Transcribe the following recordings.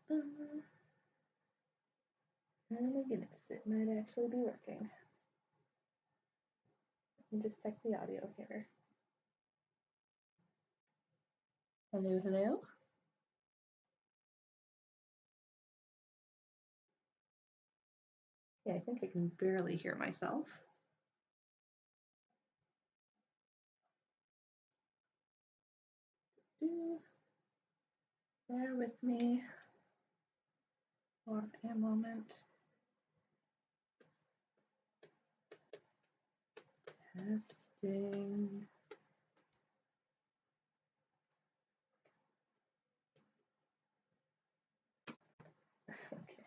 Oh my goodness, it might actually be working. Let me just check the audio here. Hello, hello. Yeah, I think I can barely hear myself. Bear with me for a moment. Testing. Okay.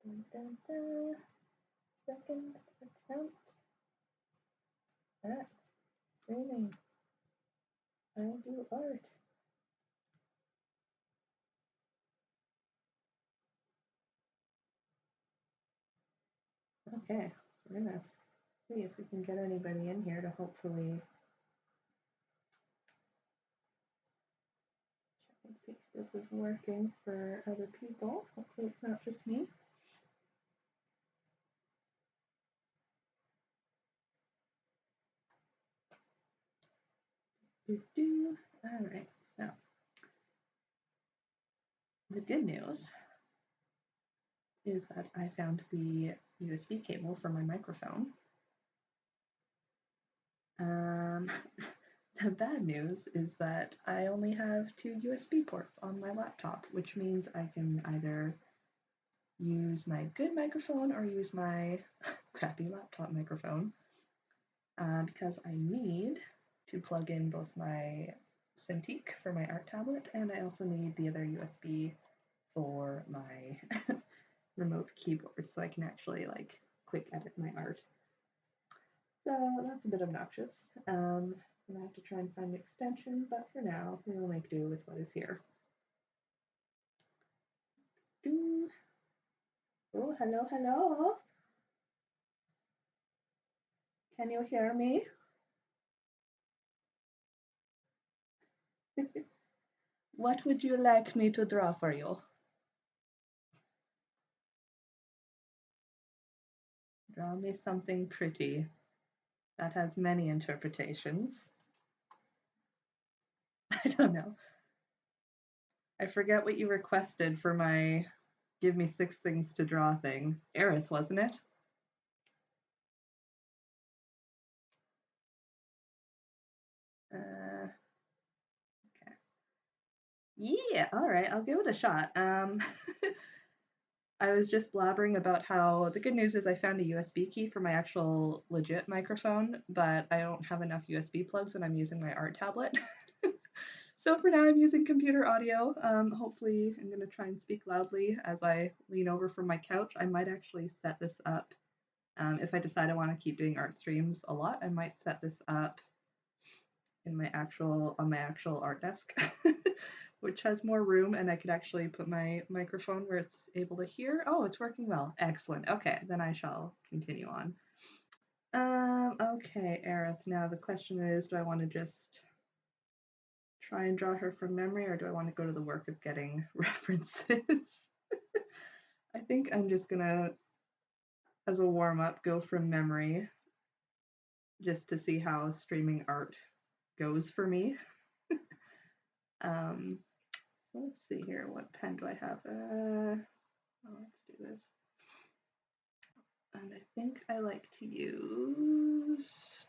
Dun, dun, dun. Second attempt at streaming. I do art. Okay, so we're gonna see if we can get anybody in here to hopefully check and see if this is working for other people. Hopefully it's not just me. All right, so the good news is that I found the USB cable for my microphone. The bad news is that I only have 2 USB ports on my laptop, which means I can either use my good microphone or use my crappy laptop microphone, because I need to plug in both my Cintiq for my art tablet, and I also need the other USB for my remote keyboard so I can actually like quick edit my art. So that's a bit obnoxious. I'm gonna have to try and find an extension, but for now we will make do with what is here. Oh, hello, hello. Can you hear me? What would you like me to draw for you? Draw me something pretty. That has many interpretations. I don't know. I forget what you requested for my give me 6 things to draw thing. Aerith, wasn't it? Okay. Yeah, all right, I'll give it a shot. I was just blabbering about how the good news is I found a USB key for my actual legit microphone, but I don't have enough USB plugs when I'm using my art tablet. So for now, I'm using computer audio. Hopefully, I'm going to try and speak loudly as I lean over from my couch. I might actually set this up. If I decide I want to keep doing art streams a lot, I might set this up in my actual art desk, which has more room, and I could actually put my microphone where it's able to hear. Oh, it's working well. Excellent. Okay, then I shall continue on. Okay, Aerith. Now the question is, do I want to just try and draw her from memory, or do I want to go to the work of getting references? I think I'm just gonna, as a warm up, go from memory just to see how streaming art goes for me. So let's see here. What pen do I have? Let's do this. And I think I like to use.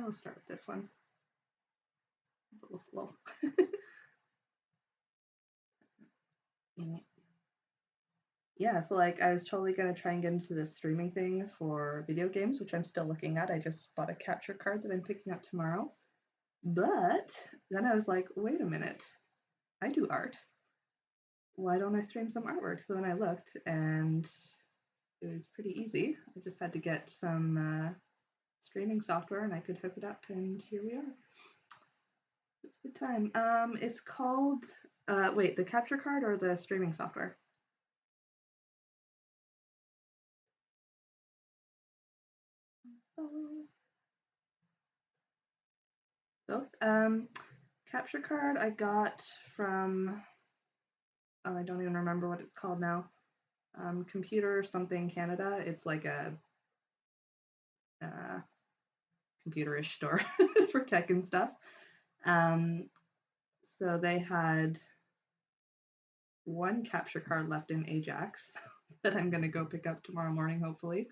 We'll start with this one. A little flow. Yeah, so like I was totally gonna try and get into this streaming thing for video games, which I'm still looking at. I just bought a capture card that I'm picking up tomorrow. But then I was like, wait a minute, I do art. Why don't I stream some artwork? So then I looked, and it was pretty easy. I just had to get some streaming software, and I could hook it up, and here we are. It's a good time. It's called wait, the capture card or the streaming software? both. Capture card I got from, oh, I don't even remember what it's called now. Computer something Canada. It's like a computerish store for tech and stuff. So they had one capture card left in Ajax that I'm going to go pick up tomorrow morning, hopefully.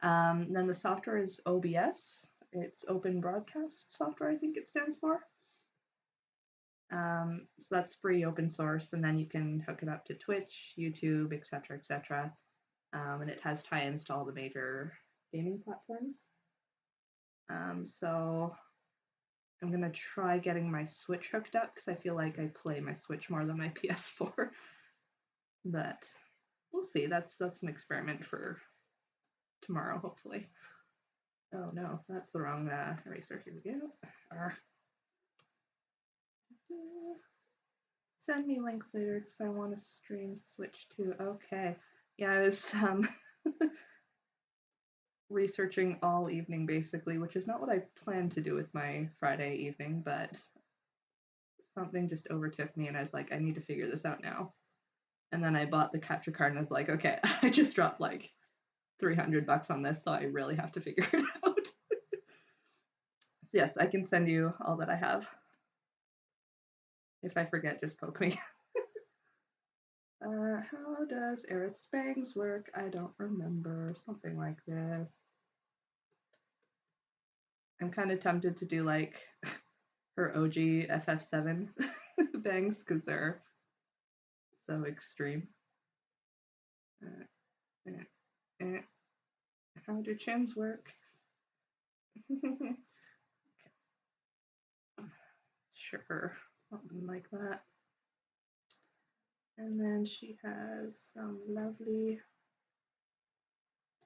Then the software is OBS. It's Open Broadcast Software, I think it stands for. So that's free, open source, and then you can hook it up to Twitch, YouTube, etc., etc. And it has tie-ins to all the major gaming platforms. So I'm gonna try getting my Switch hooked up because I feel like I play my Switch more than my PS4. But we'll see. That's an experiment for tomorrow, hopefully. Oh no, that's the wrong eraser. Here we go. Send me links later because I want to stream Switch too. Okay. Yeah, I was researching all evening basically, which is not what I planned to do with my Friday evening, but something just overtook me and I was like, I need to figure this out now. And then I bought the capture card and I was like, okay, I just dropped like $300 on this, so I really have to figure it out. So yes, I can send you all that I have. If I forget, just poke me. How does Aerith Spangs work? I don't remember. Something like this. I'm kind of tempted to do like her OG FF7 bangs because they're so extreme. How do chins work? Sure, something like that. And then she has some lovely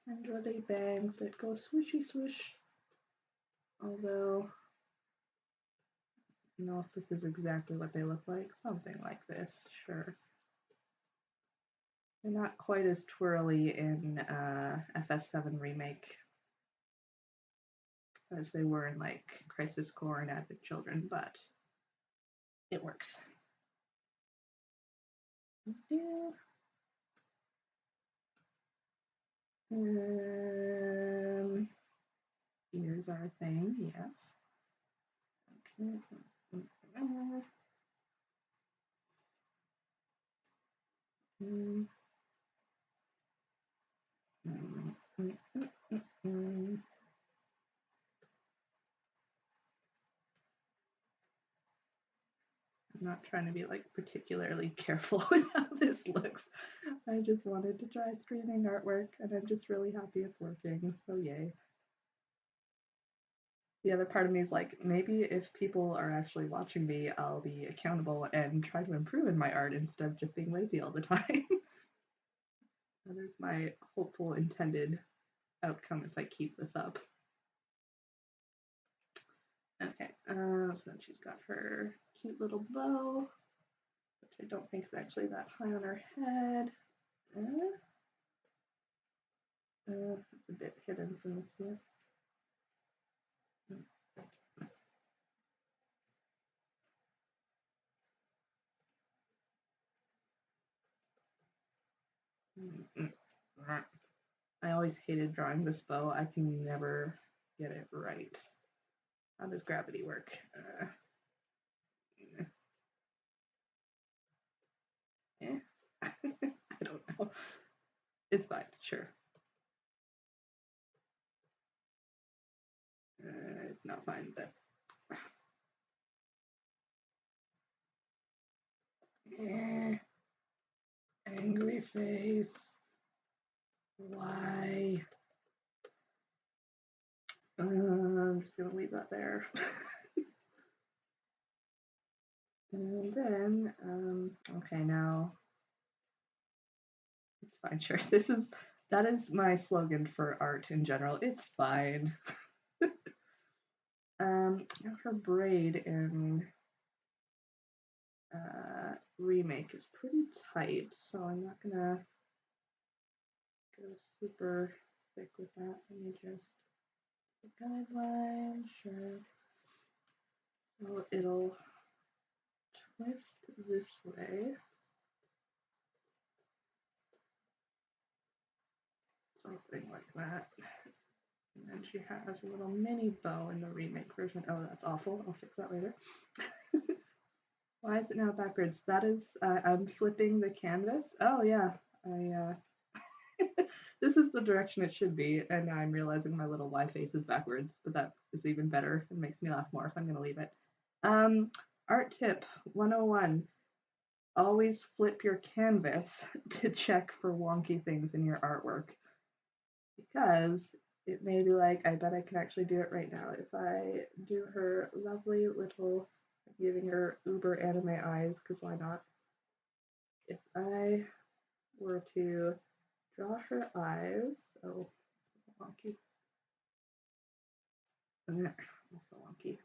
tenderly bangs that go swooshy swoosh. Although, I don't know if this is exactly what they look like. Something like this, sure. They're not quite as twirly in FF7 Remake as they were in like Crisis Core and Advent Children, but it works. Yeah. Here's our thing, yes. Okay. I'm not trying to be like particularly careful with how this looks. I just wanted to try streaming artwork and I'm just really happy it's working, so yay. The other part of me is like, maybe if people are actually watching me, I'll be accountable and try to improve in my art instead of just being lazy all the time. That is my hopeful intended outcome if I keep this up. Okay, so then she's got her cute little bow, which I don't think is actually that high on her head. It's a bit hidden from this view. I always hated drawing this bow. I can never get it right. How does gravity work? I don't know. It's fine, sure. It's not fine, but angry face. Why? I'm just gonna leave that there. And then, okay, now it's fine, sure. That is my slogan for art in general. It's fine. Now her braid in Remake is pretty tight, so I'm not gonna go super thick with that. Let me just guideline, sure. So it'll twist this way. Something like that. And then she has a little mini bow in the remake version. Oh, that's awful. I'll fix that later. Why is it now backwards? That is, I'm flipping the canvas. Oh yeah, this is the direction it should be, and now I'm realizing my little Y face is backwards, but that is even better. It makes me laugh more, so I'm gonna leave it. Art tip 101. Always flip your canvas to check for wonky things in your artwork, because it may be like, I bet I can actually do it right now. If I do her lovely little, giving her uber anime eyes, because why not? If I were to draw her eyes, oh, it's wonky. Also wonky.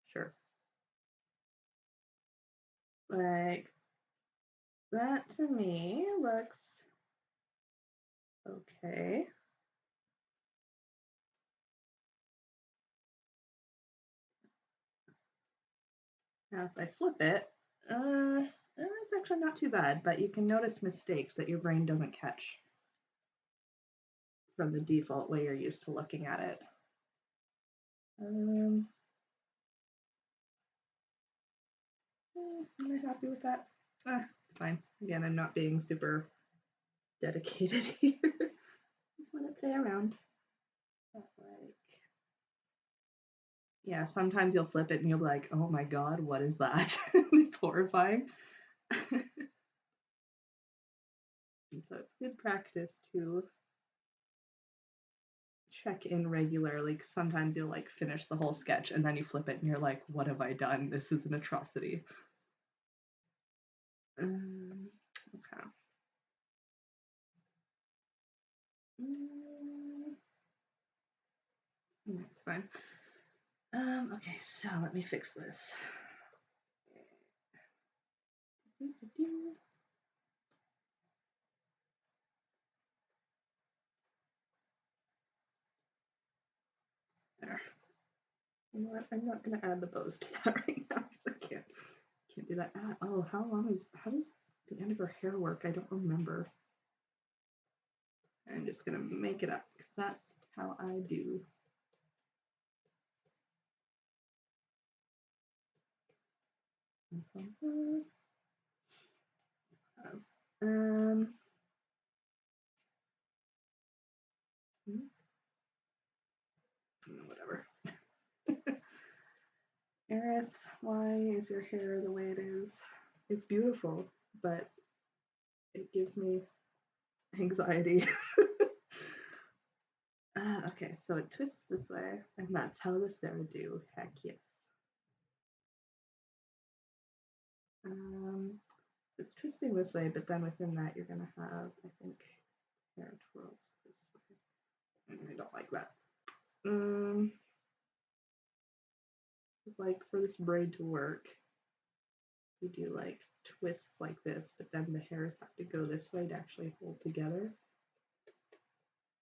Sure. Like, that to me looks okay. Now if I flip it, it's actually not too bad, but you can notice mistakes that your brain doesn't catch from the default way you're used to looking at it. Am I happy with that? It's fine. Again, I'm not being super dedicated here. Just want to play around. But like, yeah, sometimes you'll flip it and you'll be like, oh my god, what is that? It's horrifying. And so it's good practice to check in regularly, because sometimes you'll like finish the whole sketch and then you flip it and you're like, what have I done? This is an atrocity. Okay. It's fine. Okay, so let me fix this. There. You know what? I'm not gonna add the bows to that right now. I can't do that. Oh, how does the end of her hair work? I don't remember. I'm just gonna make it up because that's how I do. Whatever. Aerith, why is your hair the way it is? It's beautiful, but it gives me anxiety. Okay, so it twists this way, and that's how the Sarah do. Heck yes. It's twisting this way, but then within that you're gonna have, I think, hair twirls this way. I don't like that. It's like for this braid to work, you do like twists like this, but then the hairs have to go this way to actually hold together.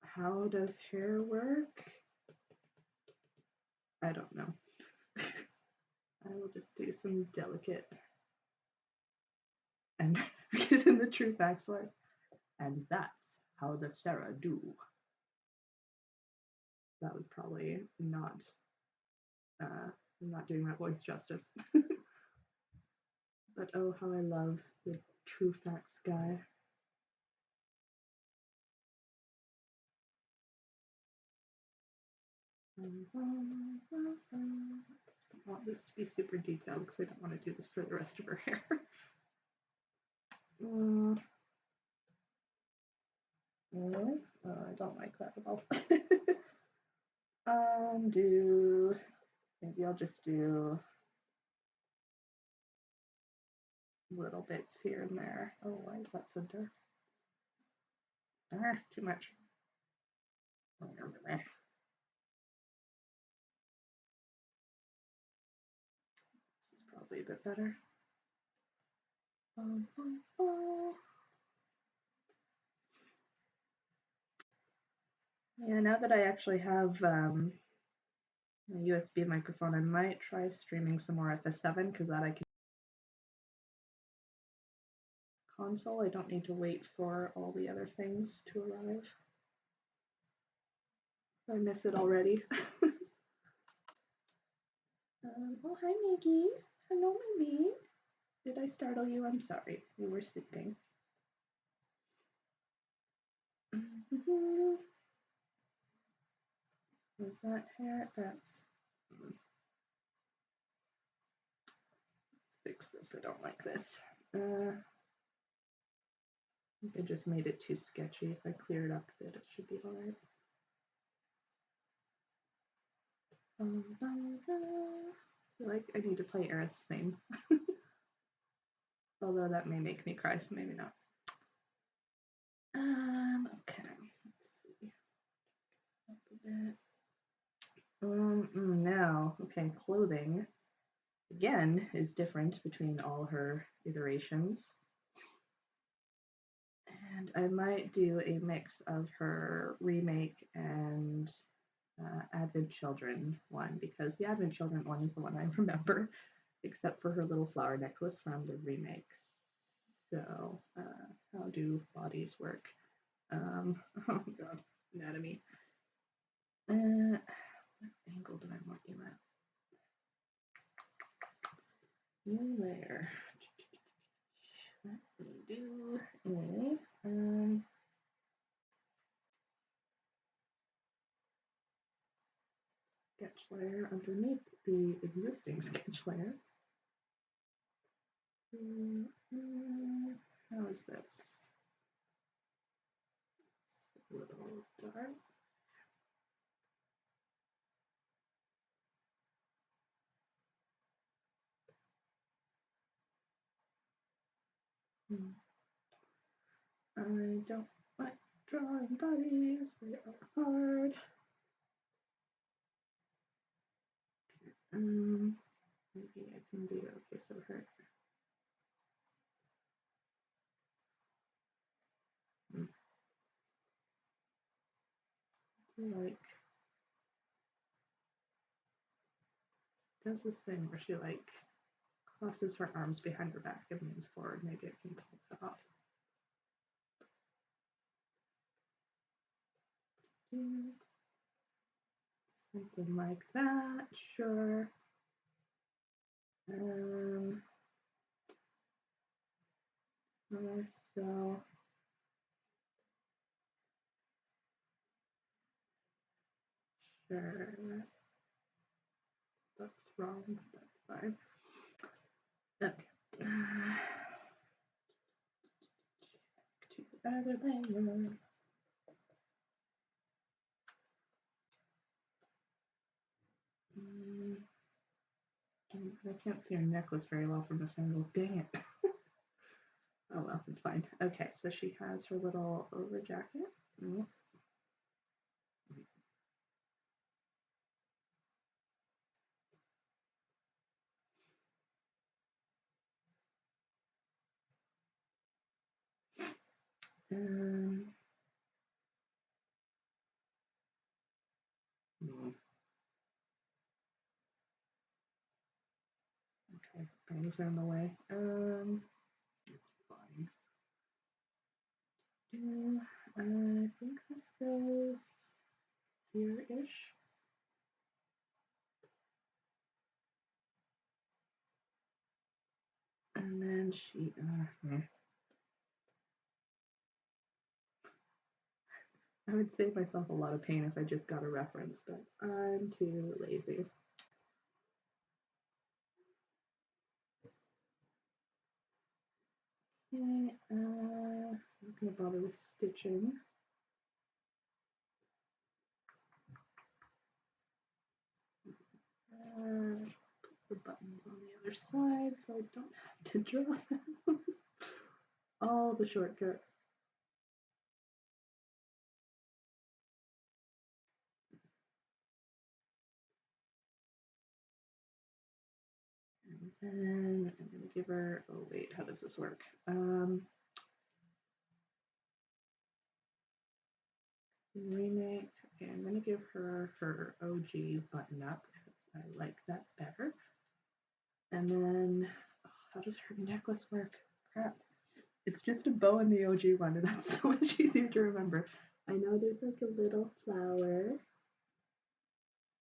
How does hair work? I don't know. I will just do some delicate and get in the true facts source. And that's how the Sarah do. That was probably not doing that voice justice. But oh, how I love the true facts guy. I don't want this to be super detailed because I don't want to do this for the rest of her hair. I don't like that at all. Maybe I'll just do little bits here and there. Oh, why is that so dark? Too much. This is probably a bit better. Yeah, now that I actually have a USB microphone. I might try streaming some more FS7 because that I can console. I don't need to wait for all the other things to arrive. I miss it already. Oh, hi, Maggie. Hello, my bean. Did I startle you? I'm sorry. You were sleeping. Is that hair? That's. Let's fix this. I don't like this. I think I just made it too sketchy. If I clear it up a bit, it should be alright. I feel like I need to play Aerith's theme. Although that may make me cry, so maybe not. Okay, let's see. Up a bit. Now, okay, clothing again is different between all her iterations. And I might do a mix of her remake and Advent Children one, because the Advent Children one is the one I remember, except for her little flower necklace from the remakes. So, how do bodies work? Oh god, anatomy. What angle do I want you at? You there. Let me do a sketch layer underneath the existing sketch layer. How is this? It's a little dark. I don't like drawing bodies, they are hard. Maybe I can do, okay, so her. Like, does this thing where she like crosses her arms behind her back and leans forward. Maybe I can pull that off. Something like that, sure. So sure, that's wrong. That's fine. Okay. To the other layer. I can't see her necklace very well from this angle. Dang it. Oh well, it's fine. Okay, so she has her little over jacket. Okay, bangs are in the way. It's fine. I think this goes here-ish. And then she, I would save myself a lot of pain if I just got a reference, but I'm too lazy. Okay, I'm not gonna bother with stitching. Put the buttons on the other side so I don't have to draw them. All the shortcuts. And then I'm gonna give her, oh wait, how does this work? Remake, okay, I'm gonna give her her OG button up I like that better. And then, oh, how does her necklace work? Crap. It's just a bow in the OG one, and that's so much easier to remember. I know there's like a little flower,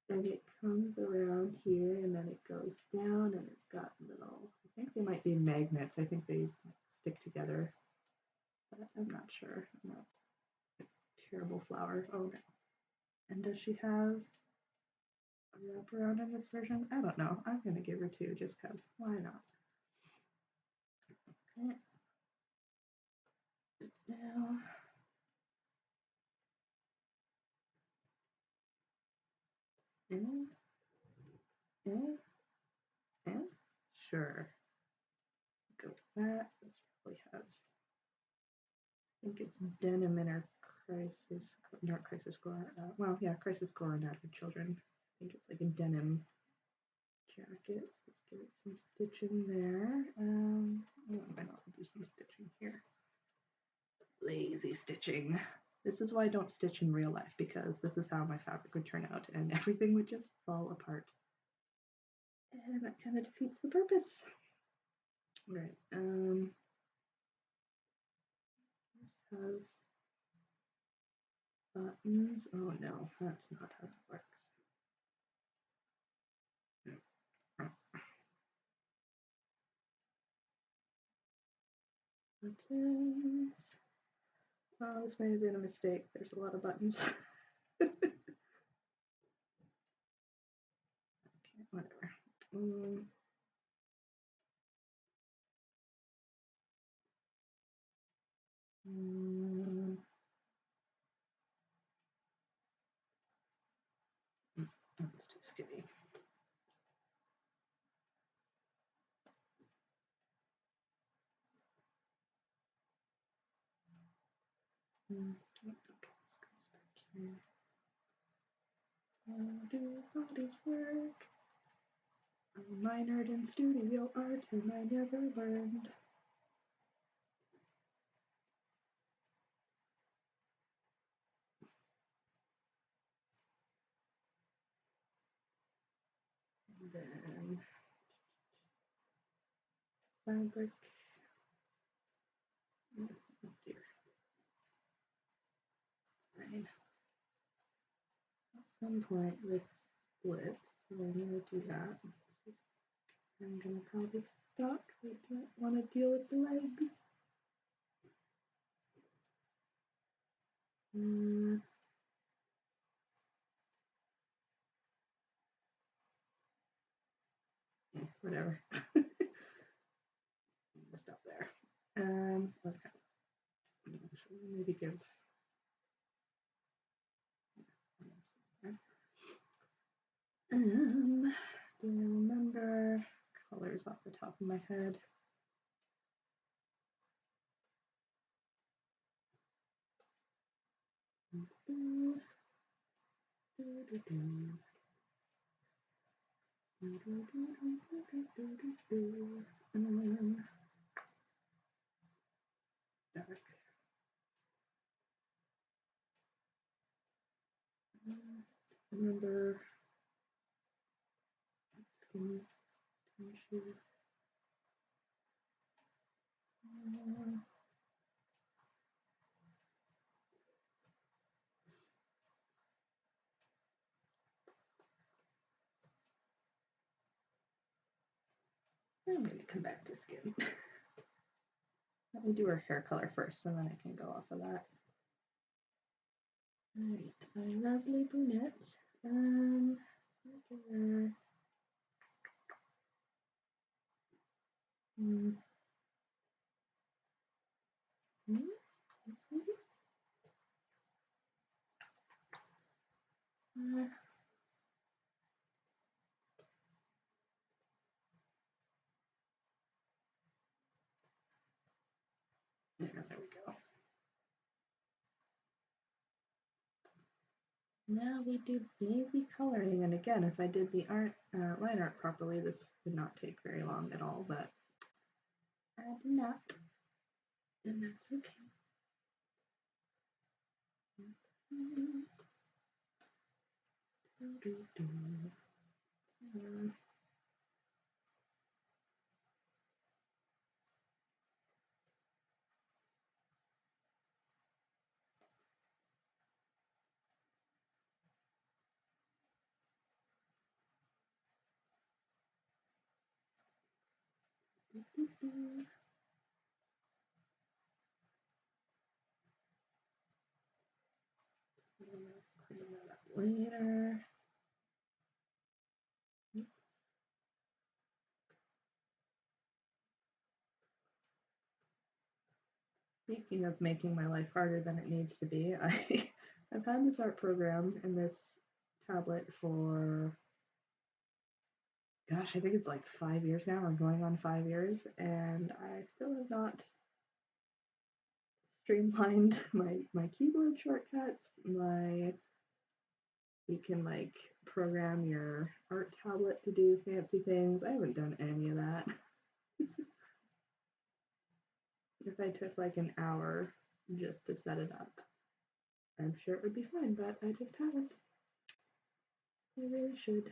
and it comes around here, and then it goes down, and it's got little, I think they might be magnets. I think they stick together, but I'm not sure. And that's a terrible flower. Oh no. And does she have a wraparound in this version? I don't know. I'm going to give her 2 just because. Why not? Okay. Now, sure. Go with that. This probably has, I think it's denim in our crisis, not crisis core. Well, yeah, crisis core and adult children. I think it's like a denim jacket. So let's give it some stitching there. Why not do some stitching here? Lazy stitching. This is why I don't stitch in real life, because this is how my fabric would turn out and everything would just fall apart. And that kind of defeats the purpose. Right. This has buttons. Oh no, that's not how it works. Buttons. Oh, this may have been a mistake. There's a lot of buttons. Okay, whatever. That's too skinny. Okay, this goes back here. How do bodies work? I'm minored in studio art and I never learned. And then fabric. Oh dear. Fine. At some point this splits, so I'm going to do that. I'm going to probably stop because I don't want to deal with the legs. Whatever. Stop there. Okay. Maybe give. Do you remember colors off the top of my head? Dark. Remember skin tissue. I'm going to come back to skin. Let me do her hair color first, and then I can go off of that. Alright, my lovely brunette. There we go. Now we do lazy coloring, and again, if I did the line art properly, this would not take very long at all, but I did not, and that's okay. Uh, Clean that up later. Speaking of making my life harder than it needs to be, I've had this art program and this tablet for, gosh, I think it's like 5 years now, or going on 5 years, and I still have not streamlined my keyboard shortcuts. You can like program your art tablet to do fancy things. I haven't done any of that. If I took like an hour just to set it up, I'm sure it would be fine, but I just haven't. I really should.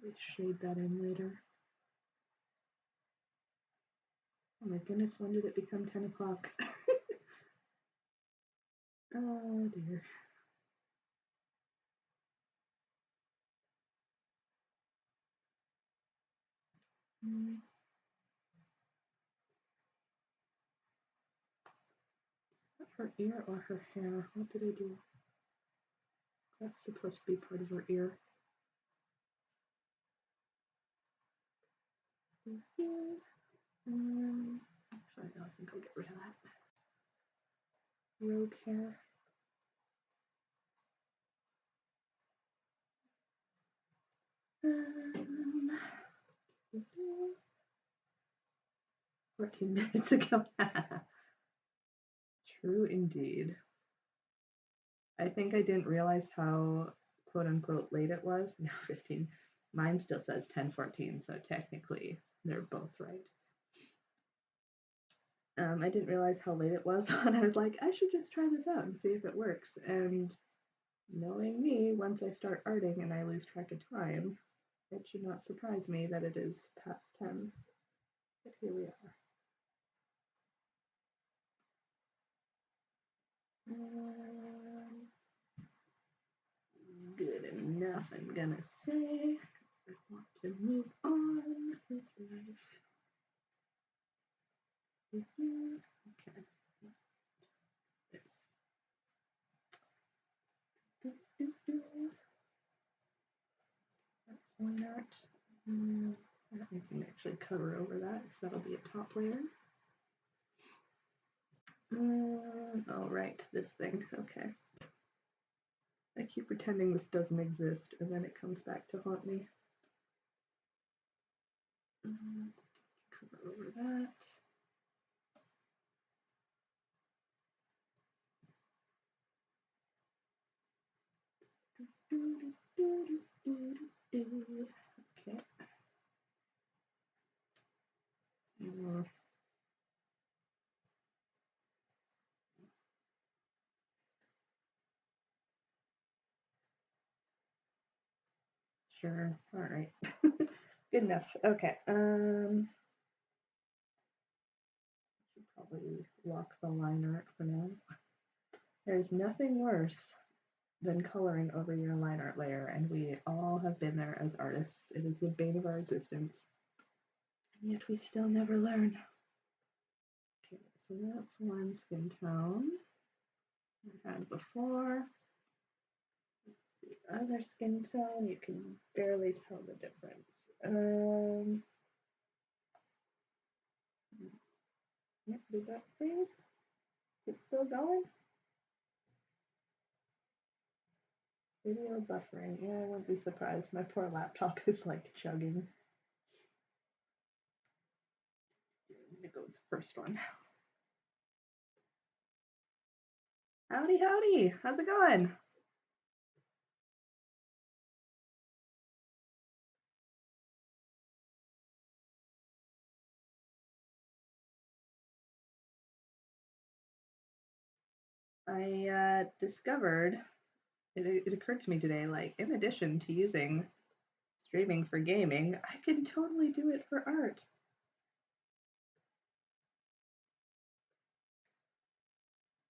Probably shade that in later. Oh my goodness, when did it become 10 o'clock? Oh dear. Is that her ear or her hair? What did I do? That's supposed to be part of her ear. Actually, no, I think I'll get rid of that. Rogue hair. 14 minutes ago. True indeed. I think I didn't realize how quote unquote late it was. No, 15. Mine still says 10:14, so technically they're both right. I didn't realize how late it was when I was like, I should just try this out and see if it works. And knowing me, once I start arting and I lose track of time, it should not surprise me that it is past 10. But here we are. Good enough, I'm gonna say, because I want to move on with life. Okay. That's why not. I can actually cover over that, because that'll be a top layer. Oh, right, this thing. Okay. I keep pretending this doesn't exist, and then it comes back to haunt me. Cover over that. Okay. Sure. All right. Good enough. Okay. Should probably lock the line art for now. There's nothing worse than coloring over your line art layer, and we all have been there as artists. It is the bane of our existence. And yet we still never learn. Okay, so that's one skin tone I had before. Let's see, other skin tone, you can barely tell the difference. Yep, do that please. Is it still going? Video buffering. Yeah, I wouldn't be surprised. My poor laptop is like chugging. I'm gonna go with the first one. Howdy, howdy. How's it going? I discovered it occurred to me today, like, in addition to using streaming for gaming, I can totally do it for art.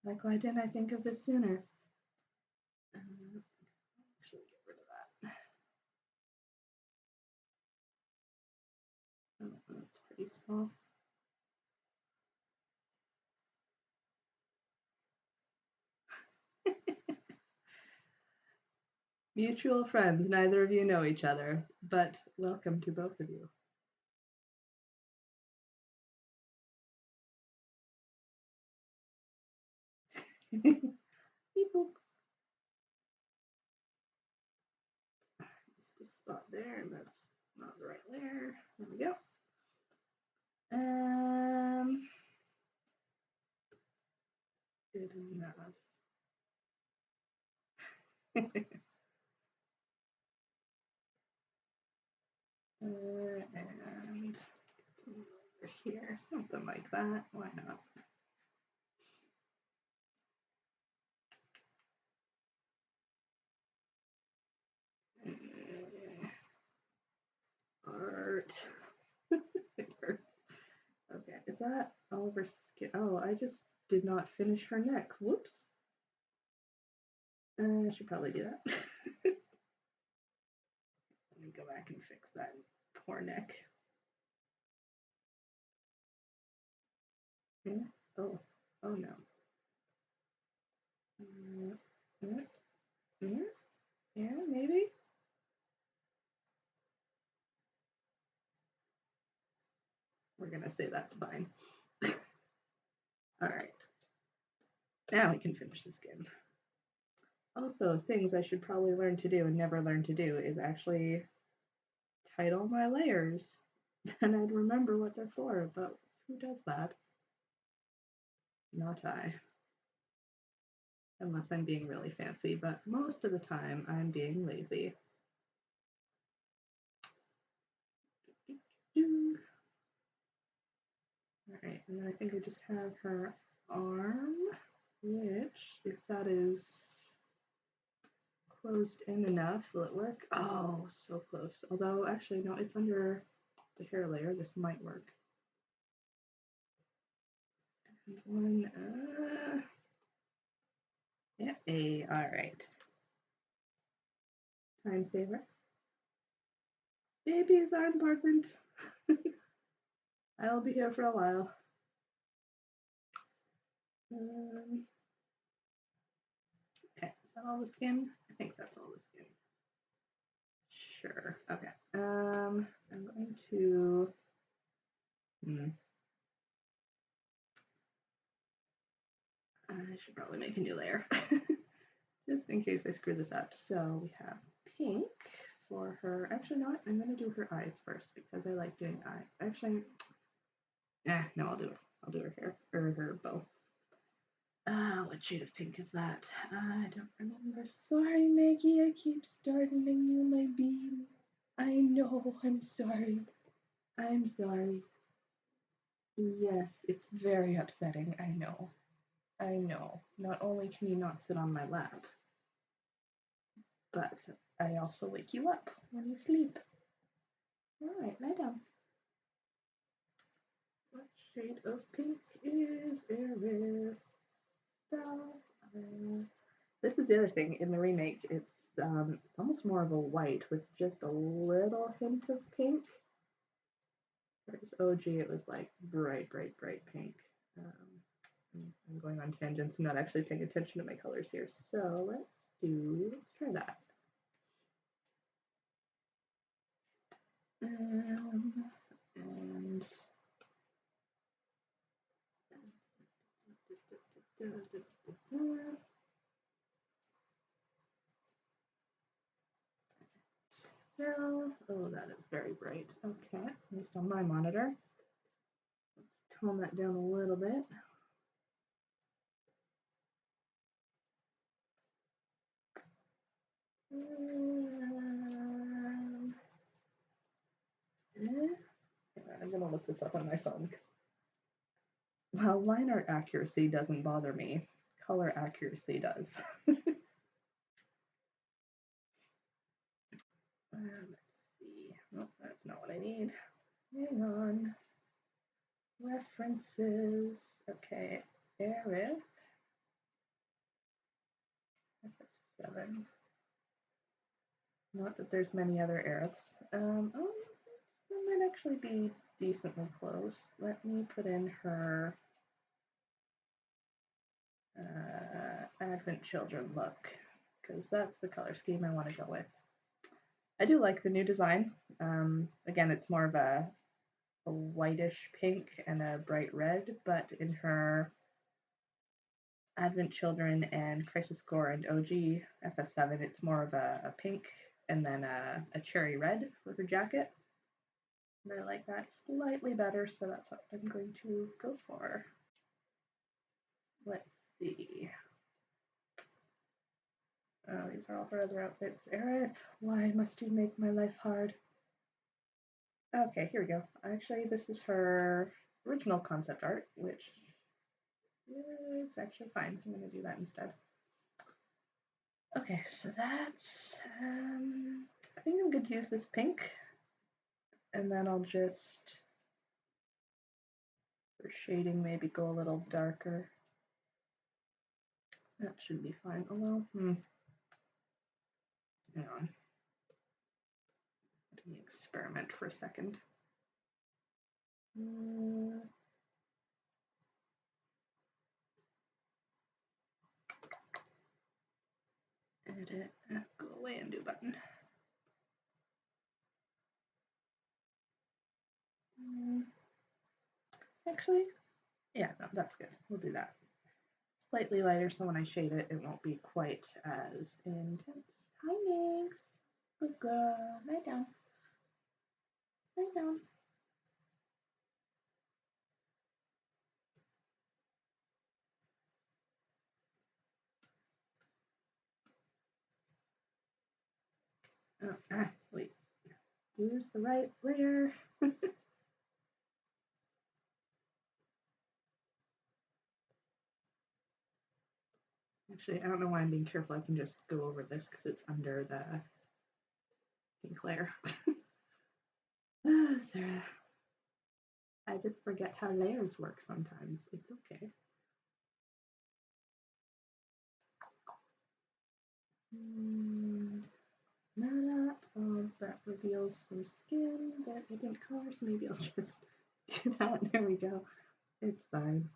Like, why didn't I think of this sooner? Actually, get rid of that. Oh, that's pretty small. Mutual friends, neither of you know each other, but welcome to both of you. People. It's just spot there, and that's not the right layer. There we go. Good enough. And let's get some over here, something like that. Why not? Art. It hurts. Okay, is that Oliver's skin? Oh, I just did not finish her neck. Whoops. I should probably do that. Let me go back and fix that poor neck. Yeah. Oh. Oh no. Yeah. Yeah. Maybe. We're gonna say that's fine. All right. Now we can finish the skin. Also, things I should probably learn to do and never learn to do is actually title my layers. And I'd remember what they're for, but who does that? Not I. Unless I'm being really fancy, but most of the time I'm being lazy. Alright, and then I think I just have her arm, which, if that is closed in enough, will it work? Oh, so close. Although, actually, no, it's under the hair layer. This might work. And one, yeah, alright. Time saver. Babies are important. I'll be here for a while. Okay, is that all the skin? I think that's all the skin. Sure. Okay. I'm going to. I should probably make a new layer, just in case I screw this up. So we have pink for her. Actually, no, I'm going to do her eyes first because I like doing eyes. Actually, no, I'll do it. I'll do her hair or her bow. What shade of pink is that? I don't remember. Sorry, Maggie. I keep startling you, my bean. I know. I'm sorry. I'm sorry. Yes, it's very upsetting. I know. I know. Not only can you not sit on my lap, but I also wake you up when you sleep. Alright, lie down. What shade of pink is Aerith? This is the other thing in the remake. It's almost more of a white with just a little hint of pink. Whereas OG, it was like bright, bright, bright pink. I'm going on tangents. I'm not actually paying attention to my colors here. So let's try that. And oh, that is very bright. Okay, at least on my monitor. Let's tone that down a little bit. I'm gonna look this up on my phone because while line art accuracy doesn't bother me, color accuracy does. Let's see. Oh, that's not what I need. Hang on. References. Okay. Aerith. FF7. Not that there's many other Aeriths. Oh, this might actually be decently close. Let me put in her Advent Children look, because that's the color scheme I want to go with. I do like the new design. Again, it's more of a whitish pink and a bright red, but in her Advent Children and Crisis Core and OG FF7, it's more of a pink and then a cherry red for her jacket. And I like that slightly better, so that's what I'm going to go for. Let's see. Oh, these are all her other outfits. Aerith, why must you make my life hard? Okay, here we go. Actually, this is her original concept art, which is actually fine. I'm going to do that instead. Okay, so that's, I think I'm good to use this pink. And then I'll just, for shading, maybe go a little darker. That should be fine. Although, hang on. Let me experiment for a second. Edit, go away, undo button. Actually, yeah, no, that's good. We'll do that. Slightly lighter, so when I shade it, it won't be quite as intense. Hi, Minx. Good girl. Lie down. Lie down. Oh, wait. Use the right layer. Actually, I don't know why I'm being careful. I can just go over this because it's under the pink layer. Sarah. I just forget how layers work sometimes. It's okay. Nada of that reveals some skin that I didn't color, so maybe I'll just do that. There we go. It's fine.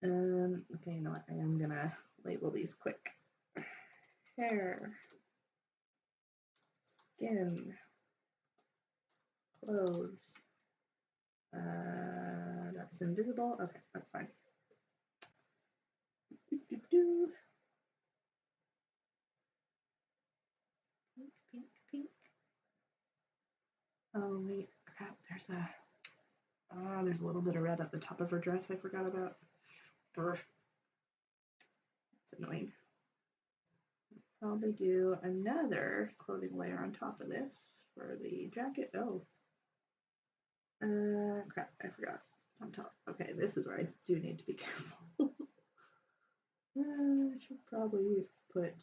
Okay, you know what? I am gonna label these quick. Hair, skin, clothes. That's invisible. Okay, that's fine. Pink, pink, pink. Oh wait, crap! There's a little bit of red at the top of her dress. I forgot about. That's annoying. Probably do another clothing layer on top of this for the jacket. Oh, crap! I forgot. It's on top. Okay, this is where I do need to be careful. I should probably put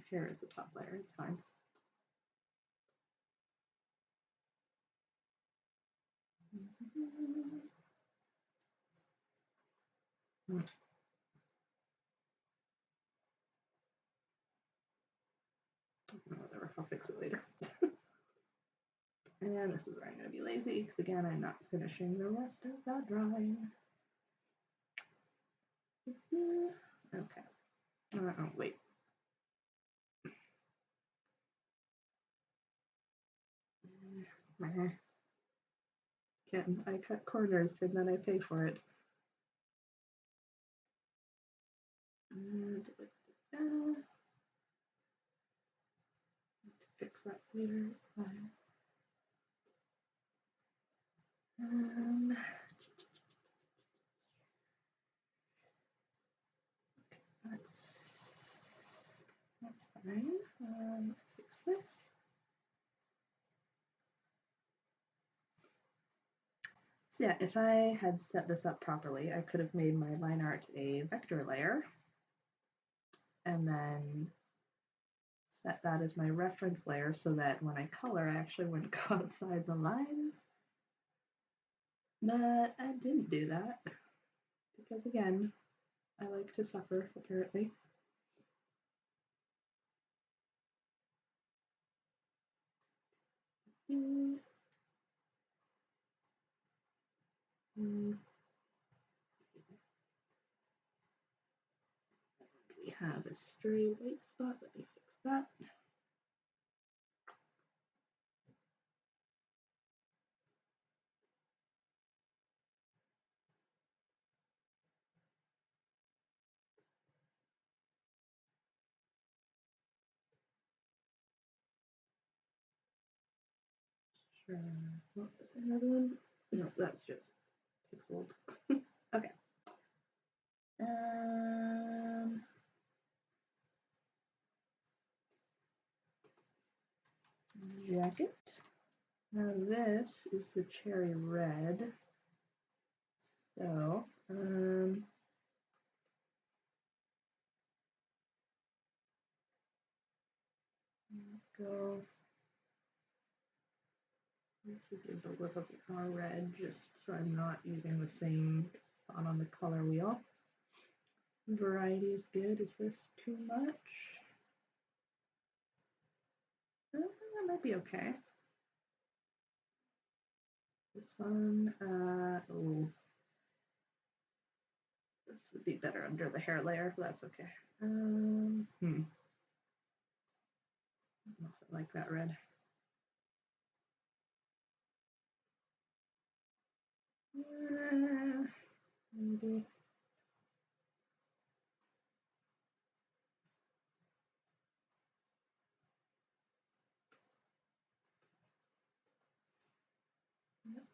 hair as the top layer. It's fine. Whatever, I'll fix it later. And this is where I'm going to be lazy because again, I'm not finishing the rest of that drawing. Okay. Oh, wait. Again, I cut corners and then I pay for it. Fix that later, it's fine. Okay, that's fine. Let's fix this. So yeah, if I had set this up properly, I could have made my line art a vector layer and then set that as my reference layer so that when I color, I actually wouldn't go outside the lines. But I didn't do that because, again, I like to suffer, apparently. Mm. Mm. We have a stray white spot. Let me fix that. Sure. Oh, is there another one? No, that's just pixeled. Okay. Jacket. Now this is the cherry red. So, go. I should give a little bit more red just so I'm not using the same spot on the color wheel. Variety is good. Is this too much? That might be okay. This one, oh, this would be better under the hair layer, but that's okay. I don't know if I like that red. Maybe. Let's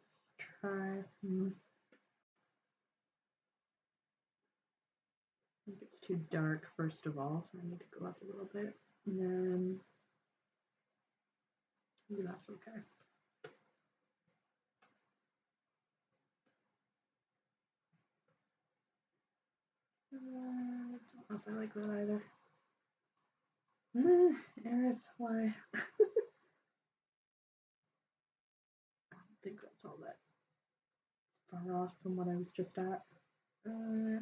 try. I think it's too dark, first of all, so I need to go up a little bit. And then, maybe that's okay. I don't know if I like that either. Aerith, why? I don't think that's all that far off from what I was just at. No,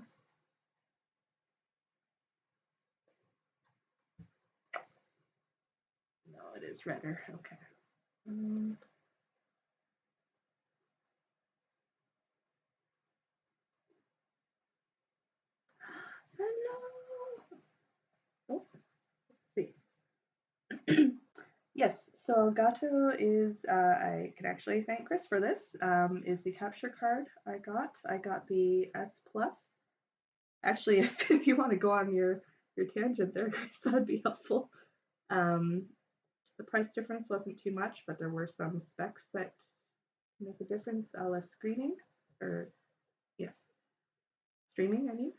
it is redder. Okay. Oh, let's see. Yes, so Elgato is, I can actually thank Chris for this, is the capture card I got. I got the S Plus. Actually, if you want to go on your tangent there, Chris, that'd be helpful. The price difference wasn't too much, but there were some specs that make a difference, a la screening, or yes, streaming, I mean.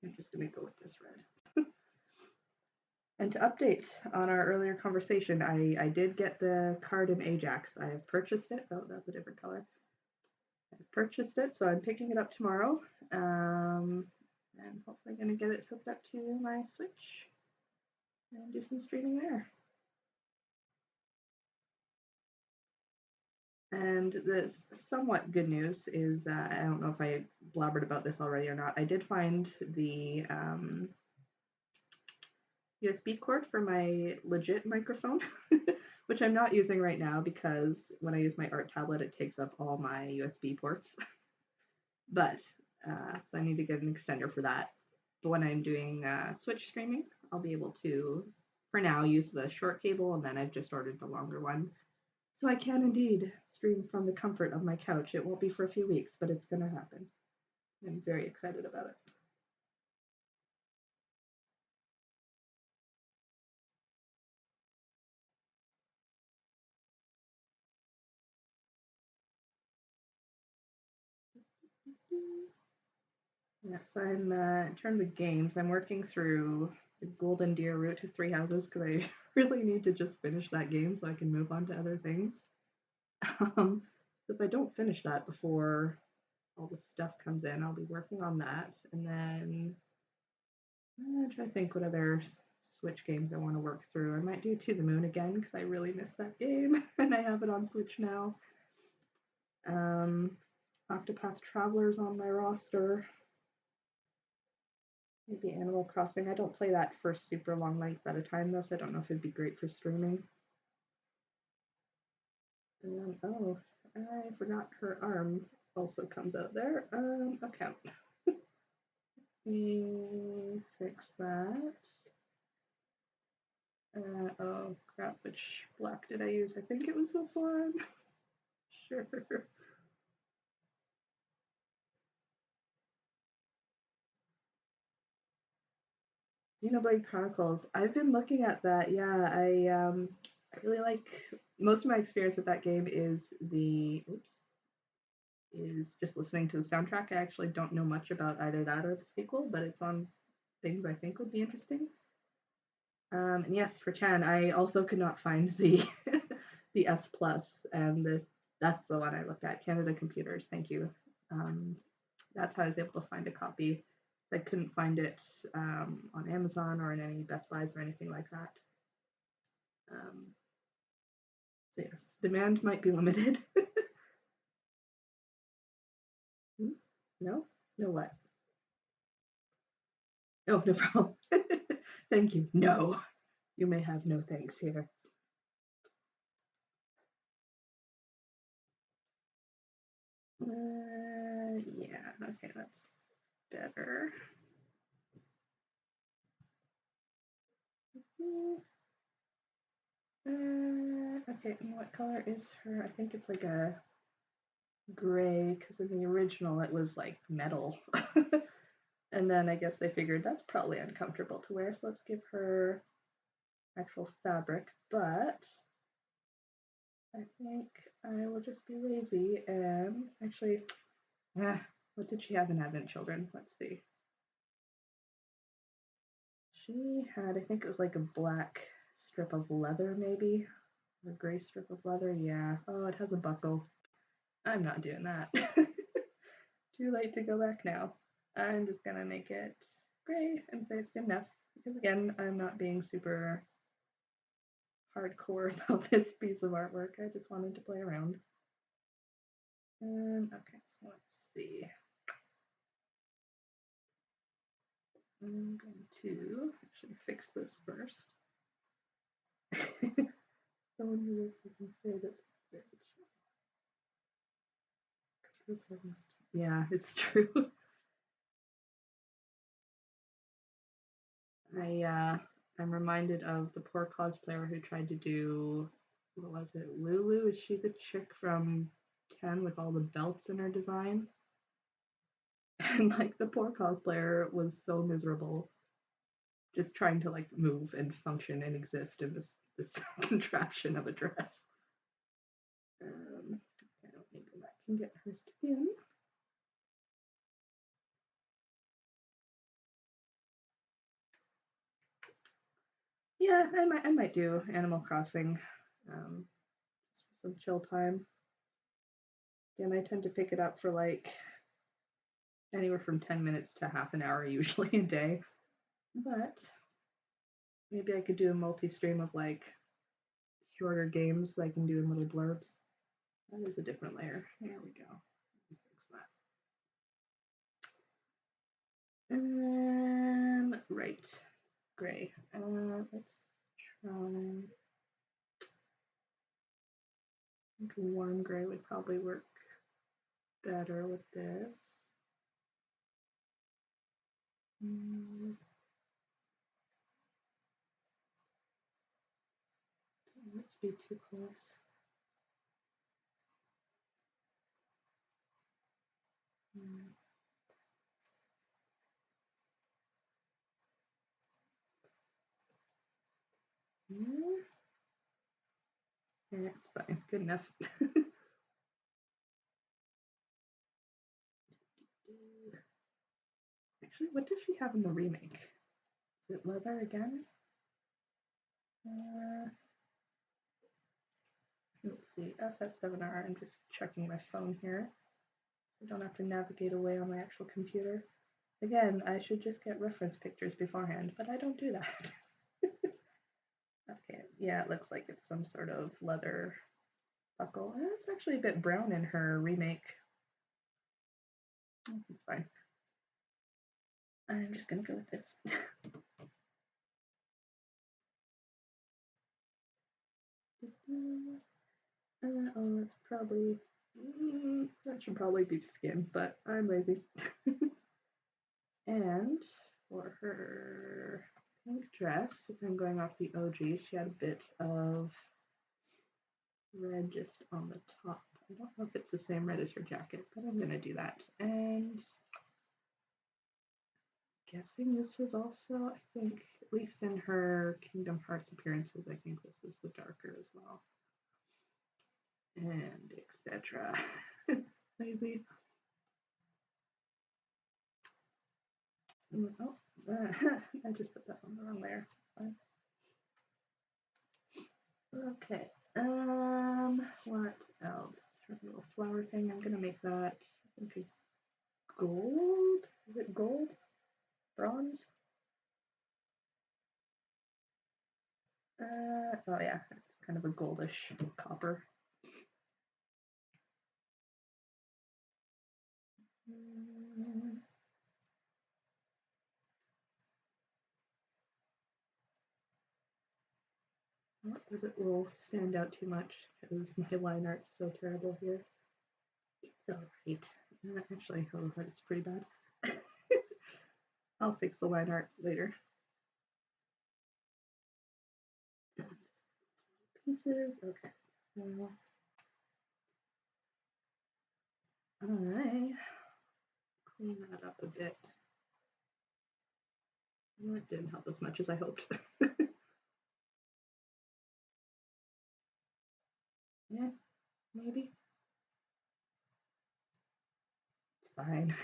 I'm just going to go with this red. And to update on our earlier conversation, I did get the card in Ajax. I have purchased it. Oh, that's a different color. I've purchased it, so I'm picking it up tomorrow. And hopefully going to get it hooked up to my Switch and do some streaming there. And the somewhat good news is, I don't know if I blabbered about this already or not, I did find the USB cord for my legit microphone, which I'm not using right now because when I use my art tablet, it takes up all my USB ports. But, so I need to get an extender for that. But when I'm doing Switch streaming, I'll be able to, for now, use the short cable, and then I've just ordered the longer one. So I can indeed stream from the comfort of my couch. It won't be for a few weeks, but it's going to happen. I'm very excited about it. Yeah, so I'm in terms of games, I'm working through the Golden Deer Route to Three Houses because I really need to just finish that game so I can move on to other things. So if I don't finish that before all the stuff comes in, I'll be working on that, and then I'm trying to think what other Switch games I want to work through. I might do To the Moon again because I really miss that game, and I have it on Switch now. Um, Octopath Traveler's on my roster. Maybe Animal Crossing. I don't play that for super long lengths at a time though, so I don't know if it'd be great for streaming. And then, oh, I forgot her arm also comes out there. Okay. We fix that. Oh crap, which block did I use? I think it was this one. Sure. Xenoblade Chronicles. I've been looking at that. Yeah, I really like most of my experience with that game is just listening to the soundtrack. I actually don't know much about either that or the sequel, but it's on things I think would be interesting. And yes, for Chan, I also could not find the the S Plus, and that's the one I looked at. Canada Computers, thank you. Um, that's how I was able to find a copy. I couldn't find it on Amazon or in any Best Buys or anything like that. Um, so yes, demand might be limited. No, no what? Oh, no problem. Thank you. No, you may have no thanks here. Yeah, okay, that's better. Okay, and what color is her? I think it's like a gray, because in the original it was like metal. And then I guess they figured that's probably uncomfortable to wear, so let's give her actual fabric. But I think I will just be lazy and actually, what did she have in Advent Children? Let's see. She had, I think it was like a black strip of leather, maybe. A gray strip of leather, yeah. Oh, it has a buckle. I'm not doing that. Too late to go back now. I'm just gonna make it gray and say it's good enough. Because again, I'm not being super hardcore about this piece of artwork. I just wanted to play around. Okay, so let's see. I'm going to actually fix this first. Someone who looks like can say that. Yeah, it's true. I'm reminded of the poor cosplayer who tried to do, what was it, Lulu? Is she the chick from 10 with all the belts in her design? And like the poor cosplayer was so miserable just trying to like move and function and exist in this contraption of a dress. I don't think that can get her skin. Yeah, I might do Animal Crossing just for some chill time. Again, I tend to pick it up for like anywhere from 10 minutes to half an hour usually a day. But maybe I could do a multi-stream of like shorter games that I can do in little blurbs. That is a different layer. There we go. Fix that. Right. Gray. Let's try. I think warm gray would probably work better with this. Let's be too close. Yeah, it's fine. Good enough. Actually, what does she have in the remake? Is it leather again? Let's see, FF7R. I'm just checking my phone here. So I don't have to navigate away on my actual computer. Again, I should just get reference pictures beforehand, but I don't do that. Okay, yeah, it looks like it's some sort of leather buckle. It's actually a bit brown in her remake. It's fine. I'm just gonna go with this. Oh, it's probably, that should probably be skin, but I'm lazy. And for her pink dress, if I'm going off the OG, she had a bit of red just on the top. I don't know if it's the same red as her jacket, but I'm gonna do that. And guessing this was also, I think, at least in her Kingdom Hearts appearances, I think this is the darker as well. And etc. Lazy. Oh, I just put that on the wrong layer. It's fine. Okay. What else? Her little flower thing. I'm gonna make that, I think, a gold. Is it gold? Bronze? Oh yeah, it's kind of a goldish copper. Not that it will stand out too much because my line art's so terrible here. It's alright. Actually, oh, that's pretty bad. I'll fix the line art later. Pieces. Okay, so I clean that up a bit. Well, it didn't help as much as I hoped. Yeah, maybe. It's fine.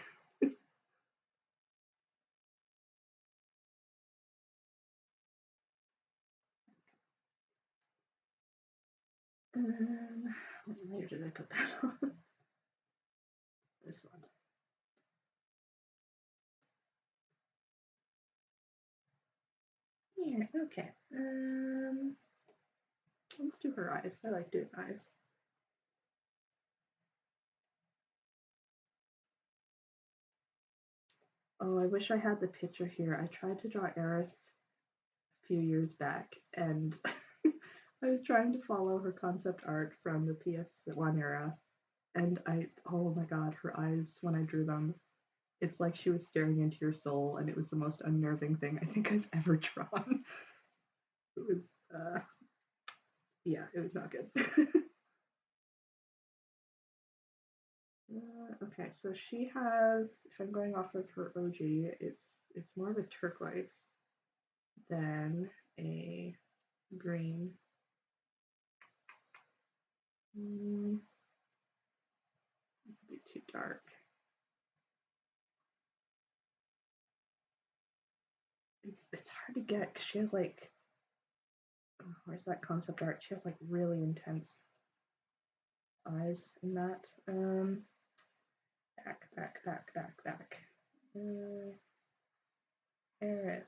What layer did I put that on? This one. Here, okay. Let's do her eyes. I like doing eyes. Oh, I wish I had the picture here. I tried to draw Aerith a few years back, and I was trying to follow her concept art from the PS1 era, and oh my god, her eyes, when I drew them, it's like she was staring into your soul, and it was the most unnerving thing I think I've ever drawn. It was, yeah, it was not good. Okay, so she has, if I'm going off of her OG, it's more of a turquoise than a green. It'd be too dark. It's hard to get because she has like, oh, where's that concept art? She has like really intense eyes in that. Back. Aerith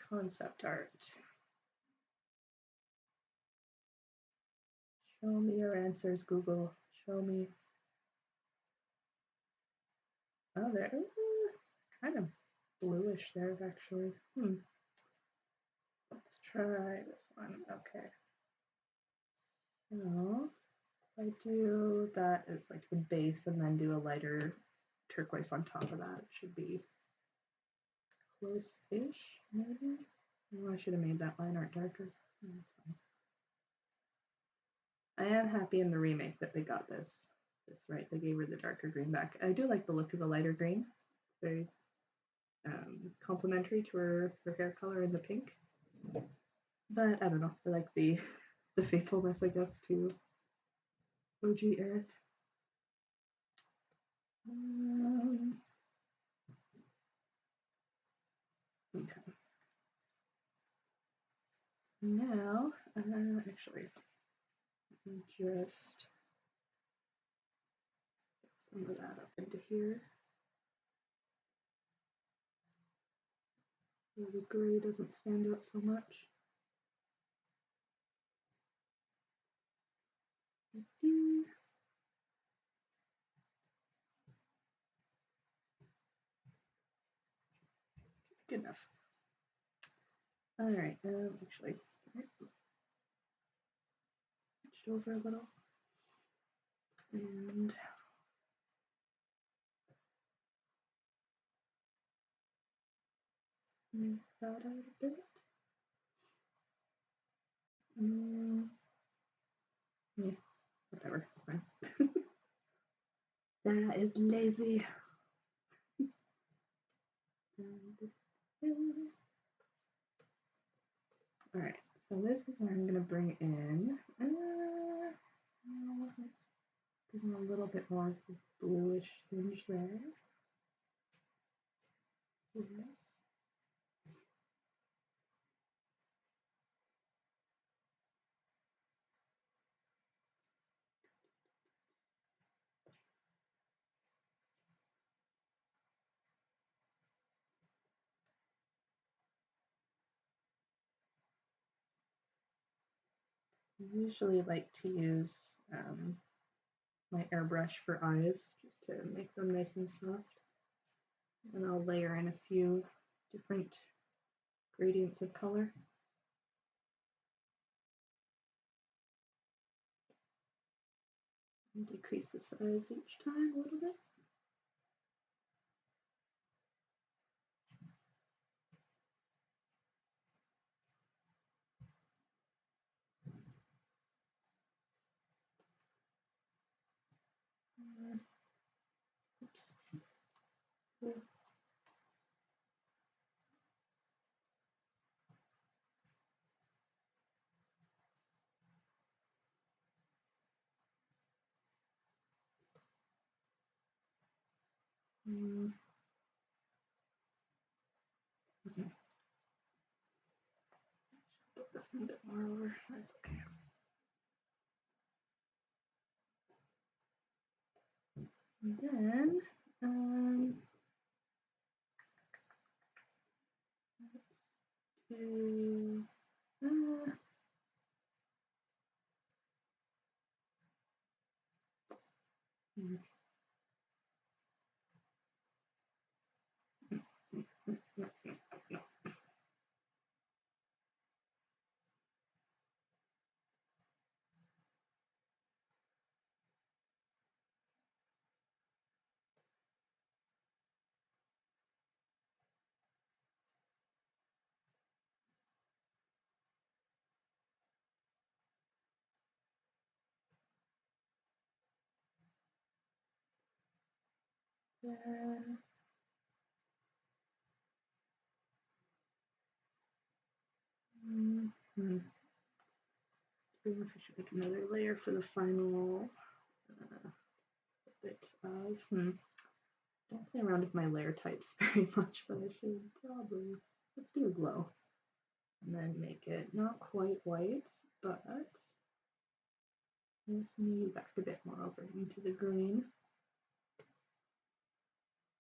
concept art. Show me your answers, Google. Show me. Oh, there. Kind of bluish there, actually. Let's try this one. Okay. So if I do that as like the base and then do a lighter turquoise on top of that, it should be close-ish, maybe? Oh, I should have made that line art darker. I am happy in the remake that they got this right. They gave her the darker green back. I do like the look of the lighter green. It's very complementary to her hair color in the pink. But I don't know. I like the faithfulness, I guess, to OG Aerith. Now, actually, let me just get some of that up into here so the gray doesn't stand out so much. Good enough. All right, actually, sorry, switched over a little, and move that out a bit. Yeah, whatever, it's fine. That is lazy. All right, so this is where I'm gonna bring in. Let's bring a little bit more of the bluish tinge there. Yes. I usually like to use my airbrush for eyes just to make them nice and soft. And I'll layer in a few different gradients of color. And decrease the size each time a little bit. Oops. Okay. Put this one a bit more over. That's okay. And then let's do then I if I should make another layer for the final bit of. Don't play around with my layer types very much, but I should probably. Let's do a glow. And then make it not quite white, but let's move back a bit more over into the green.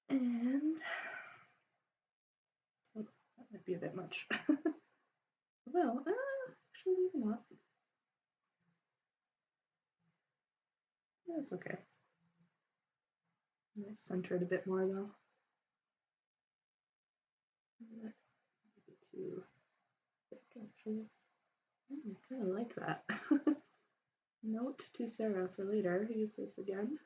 And oh, that might be a bit much. Well, actually not. That's okay. Let's center it a bit more though. Maybe too thick actually. I kind of like that. Note to Sarah for later. Use this again.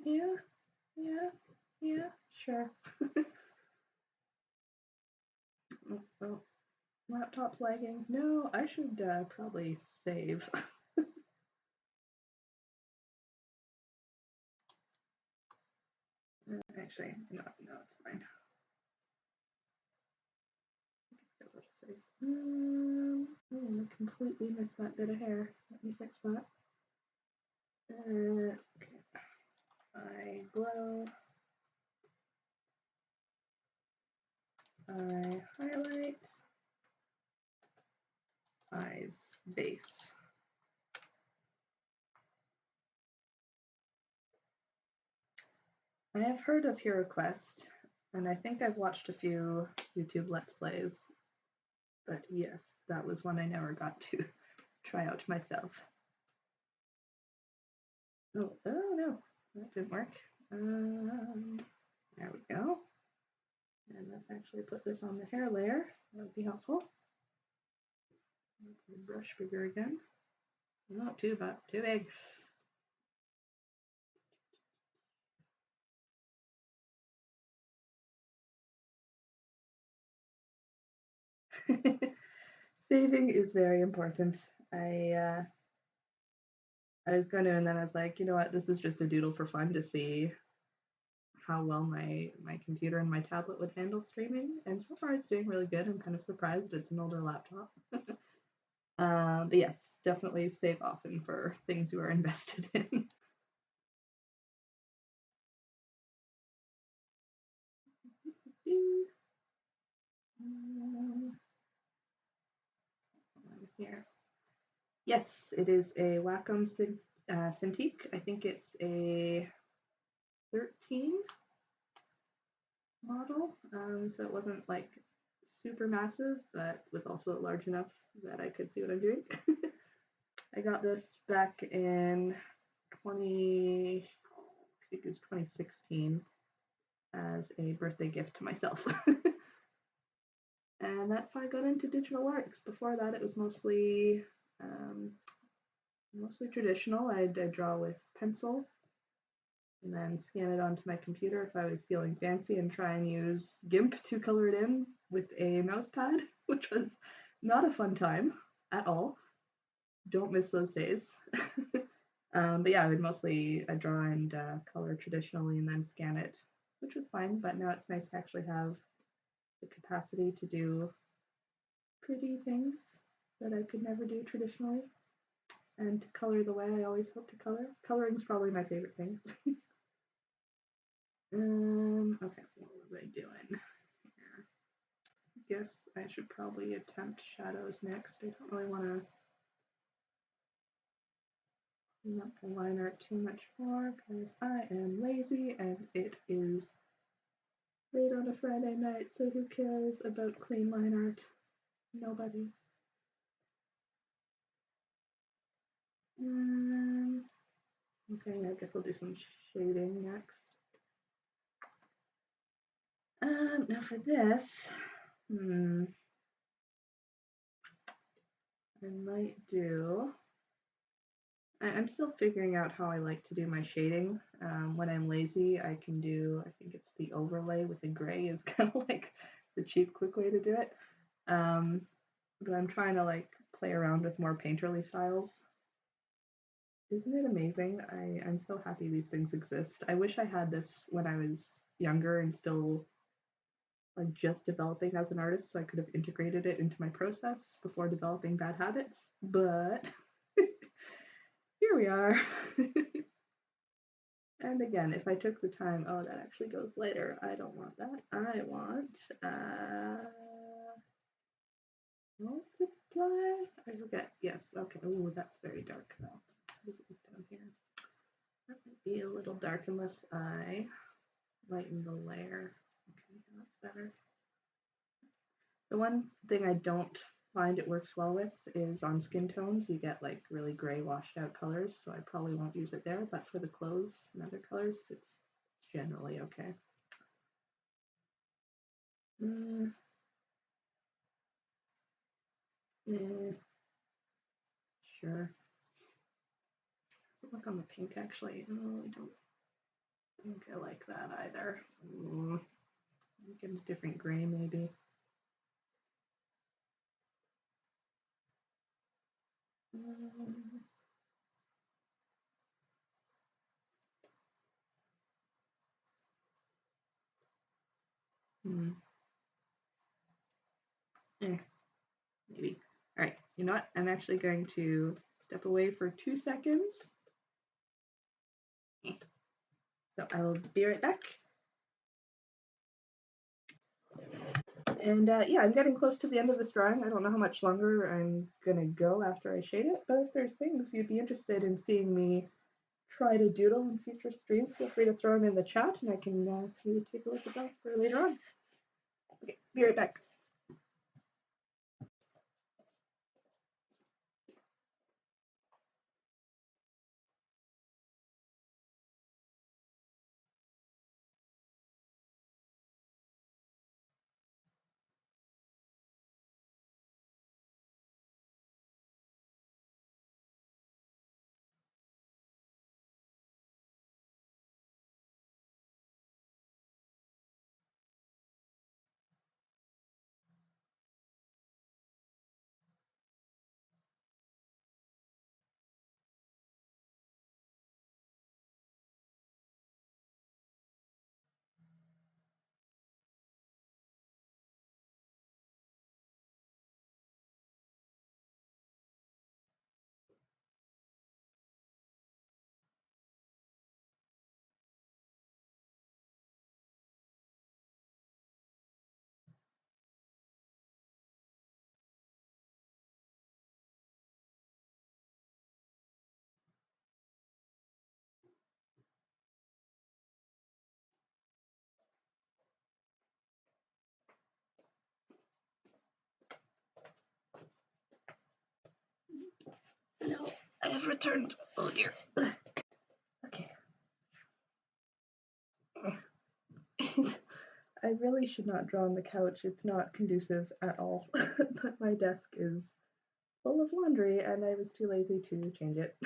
Yeah, yeah, sure. Oh, laptop's lagging. No, I should probably save. Actually, no, it's fine. I completely missed that bit of hair. Let me fix that. Okay. Eye glow. Eye highlight. Eyes base. I have heard of HeroQuest, and I think I've watched a few YouTube Let's Plays, but yes, that was one I never got to try out myself. Oh no, that didn't work. There we go. And let's actually put this on the hair layer. That would be helpful. The brush bigger again. Not too big. Saving is very important. I was going to, and then I was like, you know what, this is just a doodle for fun to see how well my computer and my tablet would handle streaming, and so far it's doing really good. I'm kind of surprised it's an older laptop. But yes, definitely save often for things you are invested in. Here. Yes, it is a Wacom Cintiq. I think it's a 13 model, so it wasn't like super massive, but was also large enough that I could see what I'm doing. I got this back in I think it was 2016 as a birthday gift to myself. And that's how I got into digital arts. Before that, it was mostly traditional. I'd draw with pencil and then scan it onto my computer if I was feeling fancy and try and use GIMP to color it in with a mouse pad, which was not a fun time at all. Don't miss those days. But yeah, I'd draw and color traditionally and then scan it, which was fine. But now it's nice to actually have the capacity to do pretty things that I could never do traditionally, and to color the way I always hope to color. Coloring's probably my favorite thing. Okay, what was I doing here? I guess I should probably attempt shadows next. I don't really want to clean up the line art too much more because I am lazy and it is late on a Friday night, so who cares about clean line art? Nobody. Okay, I guess I'll do some shading next. Now for this, I might do. I'm still figuring out how I like to do my shading. When I'm lazy, I can do, I think it's the overlay with the gray is kind of like the cheap, quick way to do it. But I'm trying to like play around with more painterly styles. Isn't it amazing? I'm so happy these things exist. I wish I had this when I was younger and still like just developing as an artist, so I could have integrated it into my process before developing bad habits. But here we are. And again, if I took the time, oh, that actually goes later. I don't want that. I want multiply. I forget. Yes. Okay. Oh, that's very dark though. How does it look down here? That might be a little dark unless I lighten the layer. Okay, that's better. The one thing I don't find it works well with is on skin tones. You get like really gray washed out colors, so I probably won't use it there, but for the clothes and other colors, it's generally okay. Sure. Does it look on the pink actually? Oh, I don't think I like that either. Get a different gray maybe. Maybe. All right, you know what? I'm actually going to step away for 2 seconds So I will be right back. And yeah, I'm getting close to the end of this drawing. I don't know how much longer I'm gonna go after I shade it, but if there's things you'd be interested in seeing me try to doodle in future streams, feel free to throw them in the chat and I can maybe take a look at those for later on. Okay, be right back. Hello, I have returned. Oh dear. Okay. I really should not draw on the couch. It's not conducive at all. But my desk is full of laundry and I was too lazy to change it.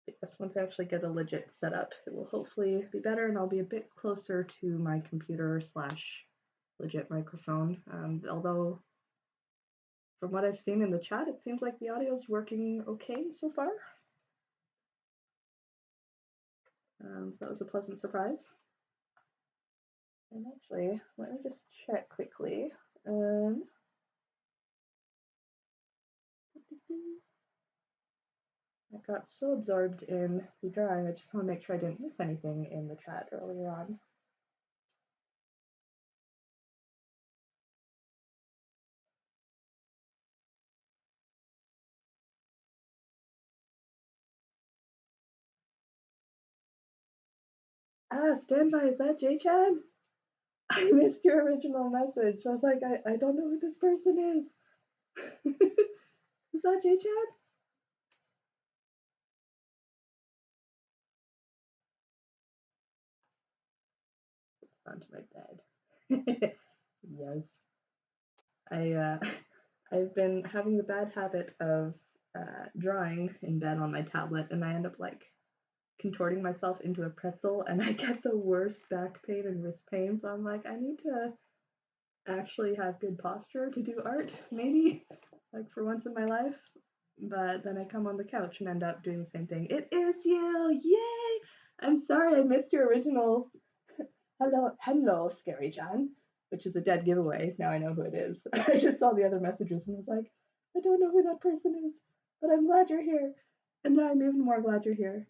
Yes, once I actually get a legit setup, it will hopefully be better and I'll be a bit closer to my computer slash legit microphone. Although from what I've seen in the chat, it seems like the audio is working okay so far. So that was a pleasant surprise. And actually, let me just check quickly. I got so absorbed in the drawing, I just want to make sure I didn't miss anything in the chat earlier on. Ah, standby, is that J-Chad? I missed your original message. I was like, I don't know who this person is. Is that J-Chad? Onto my bed. Yes. I've been having the bad habit of drawing in bed on my tablet, and I end up like contorting myself into a pretzel, and I get the worst back pain and wrist pain. So I'm like, I need to actually have good posture to do art, maybe, like for once in my life. But then I come on the couch and end up doing the same thing. It is you! Yay! I'm sorry I missed your original. Hello, Scary John, which is a dead giveaway. Now I know who it is. I just saw the other messages and was like, I don't know who that person is, but I'm glad you're here. And now I'm even more glad you're here.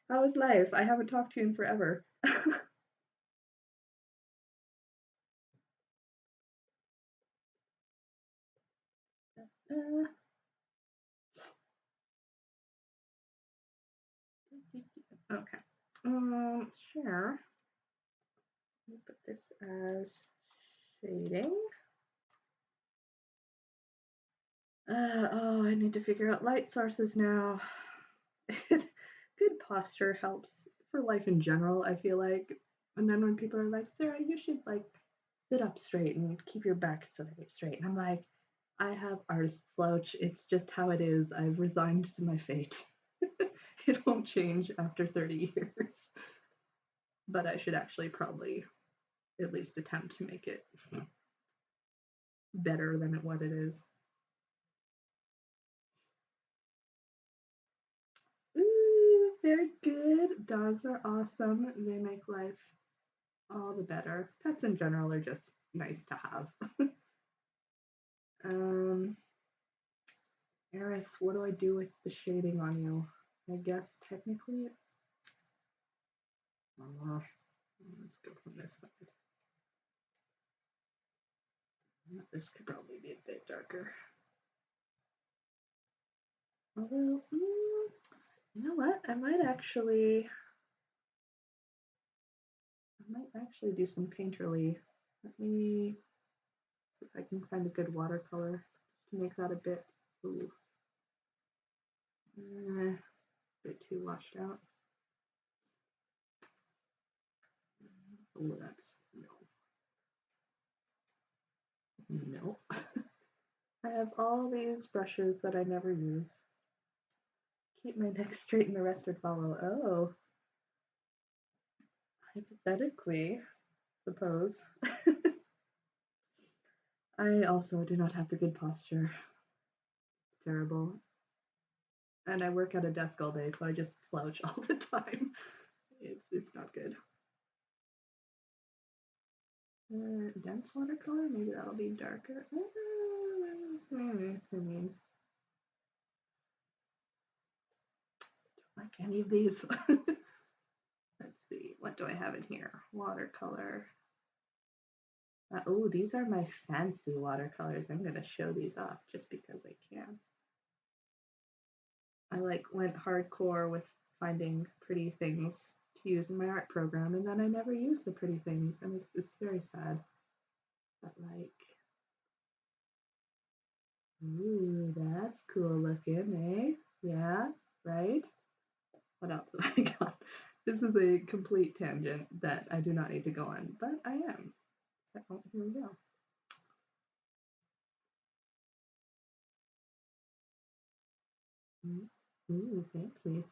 How is life? I haven't talked to you in forever. Okay. Sure. Let me put this as shading. Oh, I need to figure out light sources now. Good posture helps for life in general, I feel like. And then when people are like, Sarah, you should like sit up straight and keep your back straight. And I'm like, I have artist slouch. It's just how it is. I've resigned to my fate. It won't change after 30 years. But I should actually probably at least attempt to make it better than what it is. Ooh, very good. Dogs are awesome. They make life all the better. Pets in general are just nice to have. Aerith, what do I do with the shading on you? I guess technically it's, let's go from this side. This could probably be a bit darker. Although, you know what? I might actually do some painterly. Let me see if I can find a good watercolor just to make that a bit, ooh, a bit too washed out. Oh, that's no. I have all these brushes that I never use. Keep my neck straight and the rest would follow. Oh, hypothetically, suppose. I also do not have the good posture. It's terrible. And I work at a desk all day, so I just slouch all the time. It's not good. Dense watercolor, maybe that'll be darker. I mean, don't like any of these. Let's see, what do I have in here? Watercolor. Oh, these are my fancy watercolors. I'm gonna show these off just because I can. I went hardcore with finding pretty things to use in my art program, and then I never use the pretty things, and it's very sad. But ooh, that's cool looking, eh? Yeah, right? What else have I got? This is a complete tangent that I do not need to go on, but I am. So here we go. Ooh, fancy.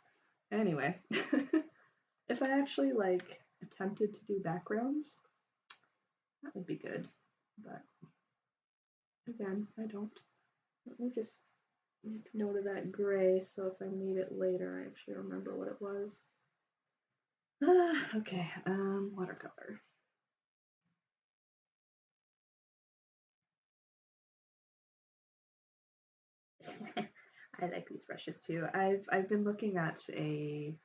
Anyway, if I actually attempted to do backgrounds, that would be good. But again, I don't. Let me just make note of that gray so if I need it later, I actually remember what it was. Okay, watercolor. I like these brushes too. I've been looking at a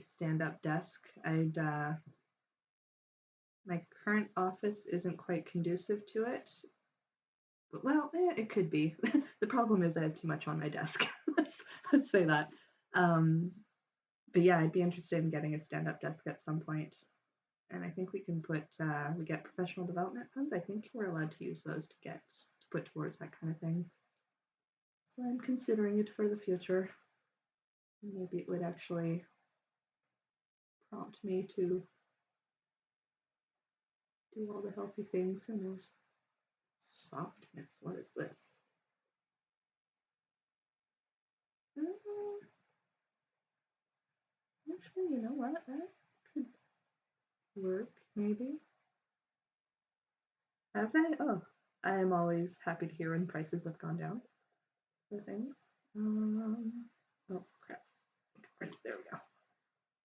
stand-up desk. My current office isn't quite conducive to it. But, well, it could be. The problem is I have too much on my desk. let's say that. But yeah, I'd be interested in getting a stand-up desk at some point. And I think we can we get professional development funds. I think we're allowed to use those to put towards that kind of thing. So I'm considering it for the future. Maybe it would actually prompt me to do all the healthy things. Who knows? Softness. What is this? Actually, you know what? That could work, maybe. Have they? Oh, I am always happy to hear when prices have gone down for things. Oh crap. Right, there we go.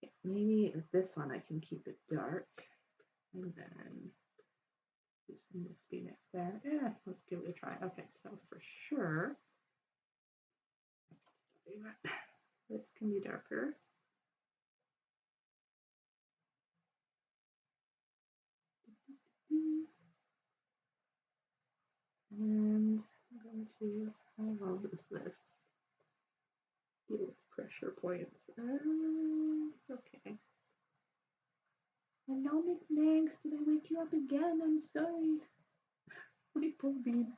Yeah, maybe this one I can keep it dark. And then do some wispiness there. Yeah, let's give it a try. Okay, so for sure, this can be darker. And I'm going to, how low is this? Deal with pressure points. It's okay. And no, Miss Manx, did I wake you up again? I'm sorry. My poor bean.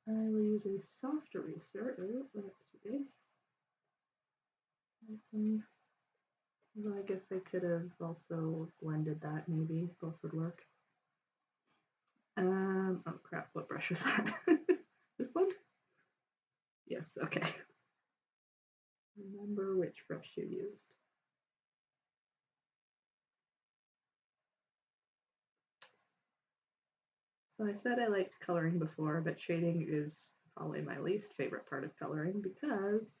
I will use a soft eraser. Oh, that's too big. Well, I guess I could have also blended that, maybe. Both would work. Oh crap, what brush was that? This one? Yes, okay. Remember which brush you used. So I said I liked coloring before, but shading is probably my least favorite part of coloring because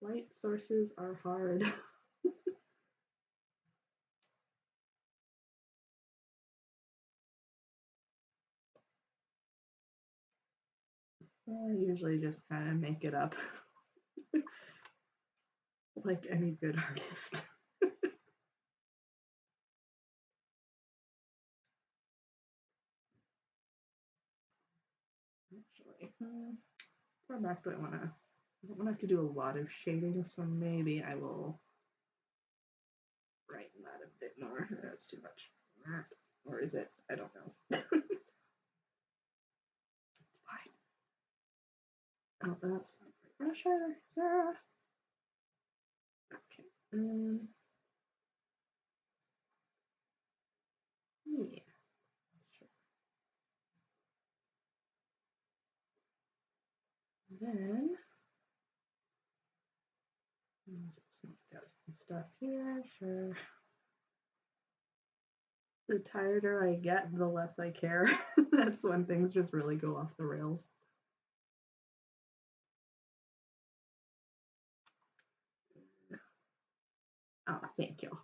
light sources are hard. So I usually just kind of make it up. like any good artist. Actually, far back do I want to? I don't want to have to do a lot of shading, so maybe I will brighten that a bit more. That's too much. Or is it? I don't know. It's fine. Oh, that's not Russia, Sarah. Okay. Yeah. Sure. Then just make out some stuff here. Sure. The tireder I get, the less I care. That's when things just really go off the rails. Oh, thank you.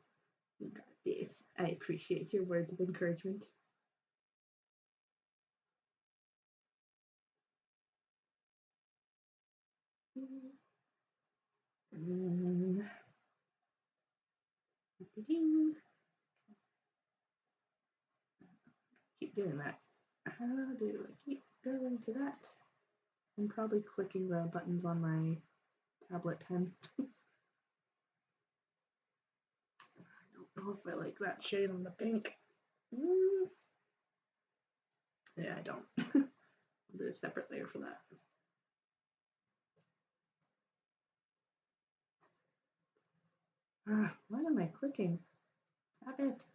You got this. I appreciate your words of encouragement. Keep doing that. How do I keep going to that? I'm probably clicking the buttons on my tablet pen. I don't know if I like that shade on the pink. Yeah, I don't. I'll do a separate layer for that. What am I clicking? Stop it.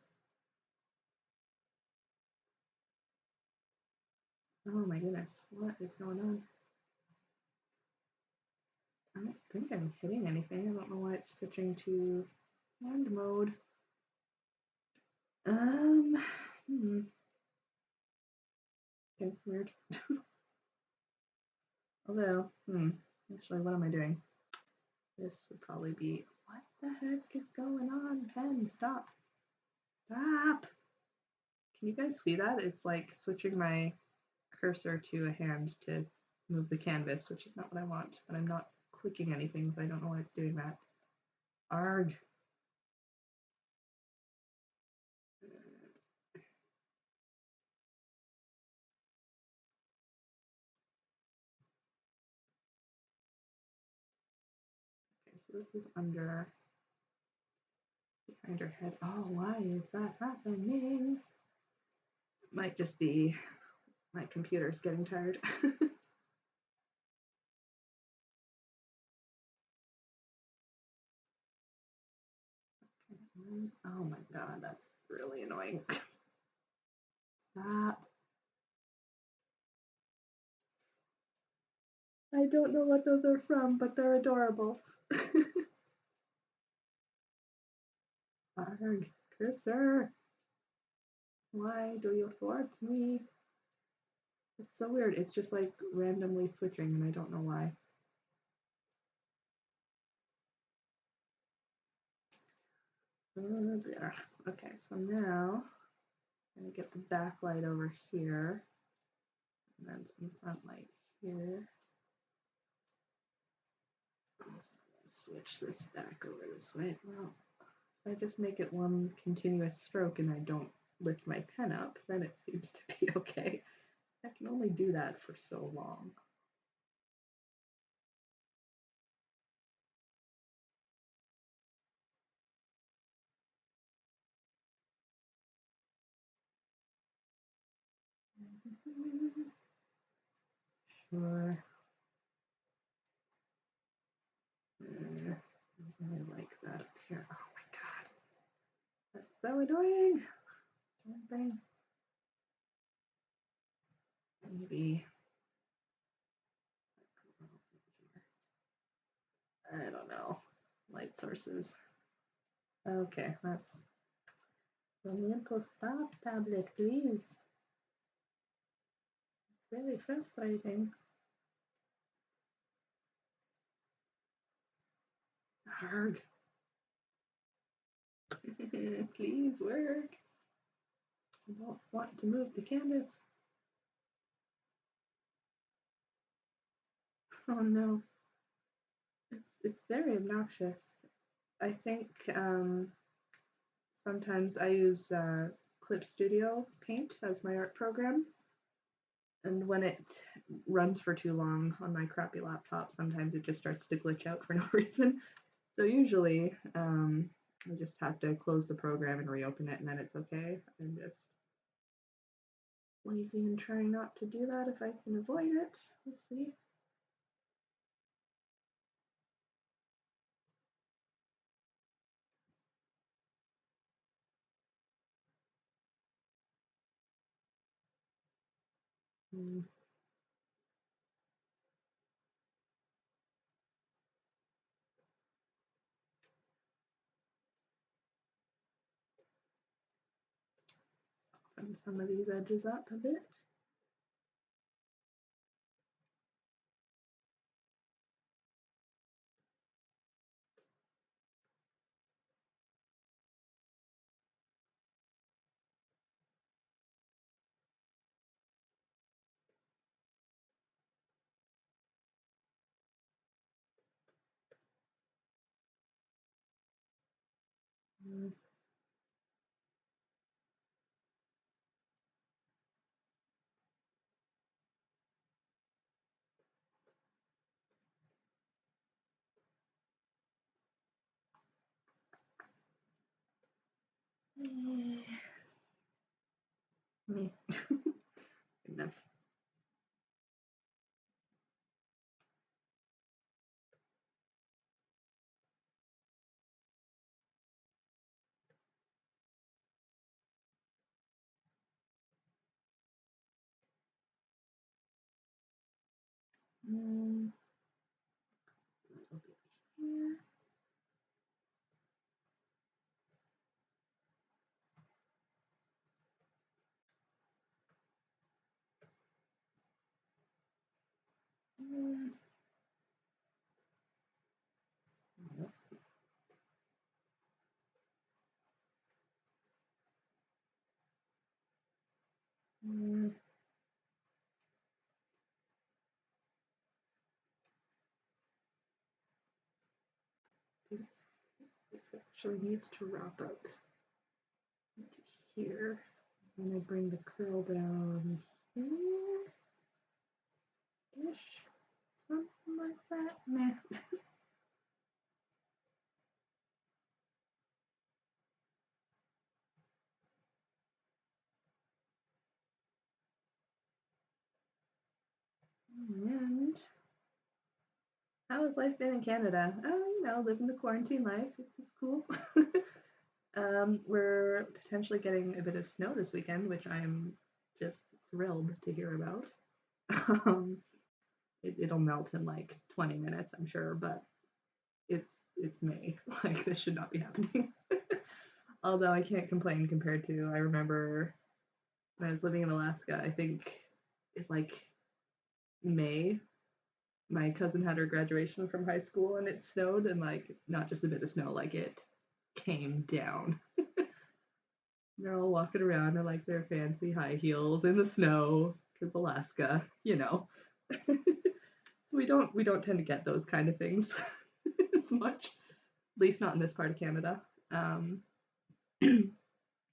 Oh my goodness, what is going on? I don't think I'm hitting anything. I don't know why it's switching to hand mode. Okay, weird. Although, actually, what am I doing? This would probably be, what the heck is going on? Pen, stop. Stop! Can you guys see that? It's like switching my cursor to a hand to move the canvas, which is not what I want, but I'm not clicking anything, so I don't know why it's doing that. Arg. Okay, so this is under, behind her head. Oh, why is that happening? Might just be my computer's getting tired. Oh my god, that's really annoying. Stop. I don't know what those are from, but they're adorable. Arg, cursor. Why do you thwart me? It's so weird. It's just like randomly switching, and I don't know why. There. Okay, so now I'm going to get the backlight over here, and then some front light here. Switch this back over this way. Well, if I just make it one continuous stroke and I don't lift my pen up, then it seems to be okay. I can only do that for so long. Sure. I really like that up here. Oh my god. That's so annoying. Jumping. Maybe. I don't know. Light sources. Okay, that's. Momento, stop, tablet, please. It's very frustrating. Arg. Please work. I don't want to move the canvas. Oh no. It's very obnoxious. I think sometimes I use Clip Studio Paint as my art program, and when it runs for too long on my crappy laptop, sometimes it just starts to glitch out for no reason. So usually, I just have to close the program and reopen it, and then it's okay. I'm just lazy and trying not to do that if I can avoid it. Let's see. Mm. Soften some of these edges up a bit. Mm. Me. Enough. Mm. A little bit here. Mm. Mm. This actually needs to wrap up into here. And I bring the curl down here-ish. Something like that. Meh. And how has life been in Canada? Oh, living the quarantine life. It's cool. We're potentially getting a bit of snow this weekend, which I'm just thrilled to hear about. Um, it'll melt in like 20 minutes, I'm sure, but it's May. Like this should not be happening. Although I can't complain compared to I remember when I was living in Alaska. I think it's like May. My cousin had her graduation from high school and it snowed and like not just a bit of snow, like it came down. They're all walking around in like their fancy high heels in the snow because Alaska, so we don't tend to get those kind of things as much, at least not in this part of Canada. Um,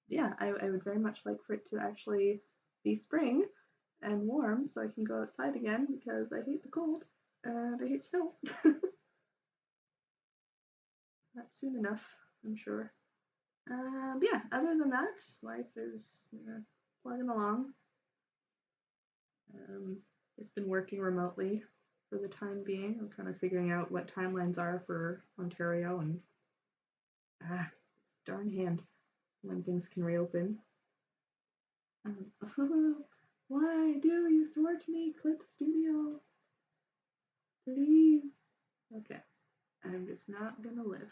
yeah, I would very much like for it to actually be spring and warm so I can go outside again because I hate the cold and I hate snow. Not soon enough, I'm sure. Yeah, other than that, life is plugging along. Um, it's been working remotely for the time being. I'm kind of figuring out what timelines are for Ontario and it's darn hand when things can reopen. Why do you thwart me, Clip Studio? Please. Okay, I'm just not gonna lift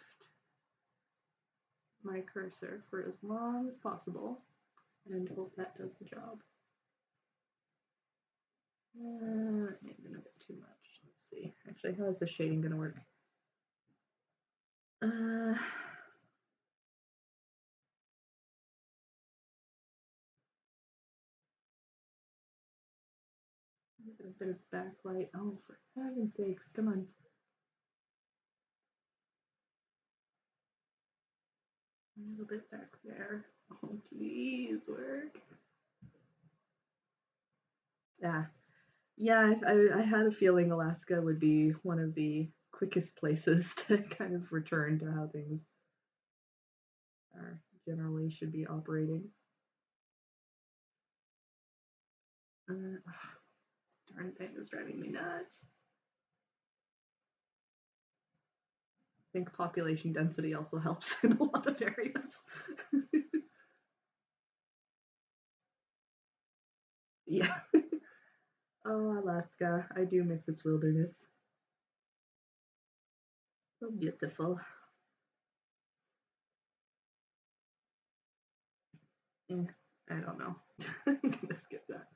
my cursor for as long as possible and hope that does the job. Maybe a bit too much. Let's see. Actually, how is the shading gonna work? Uh, a bit of backlight. Oh, for heaven's sakes, come on. A little bit back there. Oh, please work. Yeah. Yeah, I had a feeling Alaska would be one of the quickest places to kind of return to how things are generally should be operating. Ugh, darn thing is driving me nuts. I think population density also helps in a lot of areas. Yeah. Oh, Alaska. I do miss its wilderness. So beautiful. I don't know. I'm gonna skip that.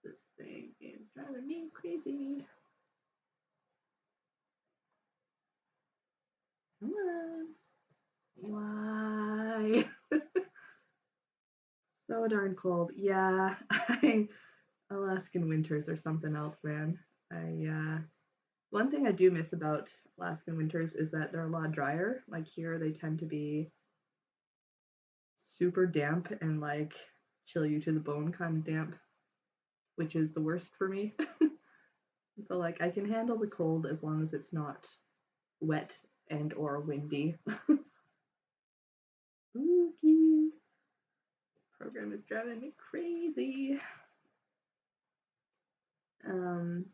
This thing is driving me crazy. Come on. Why? So darn cold. Yeah, Alaskan winters are something else, man. One thing I do miss about Alaskan winters is that they're a lot drier. Like here, they tend to be super damp and like chill you to the bone kind of damp, which is the worst for me. So like I can handle the cold as long as it's not wet and or windy. Spooky. This program is driving me crazy. Um,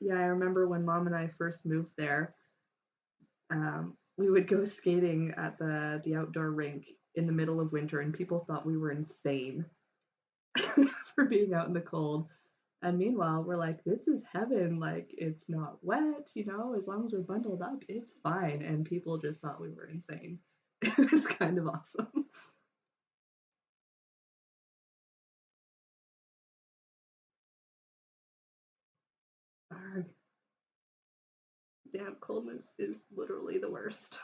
yeah, I remember when mom and I first moved there, we would go skating at the outdoor rink in the middle of winter, and people thought we were insane for being out in the cold. And meanwhile, we're like, this is heaven. Like, it's not wet, as long as we're bundled up, it's fine. And people just thought we were insane. It was kind of awesome. Arg. Damn, coldness is literally the worst.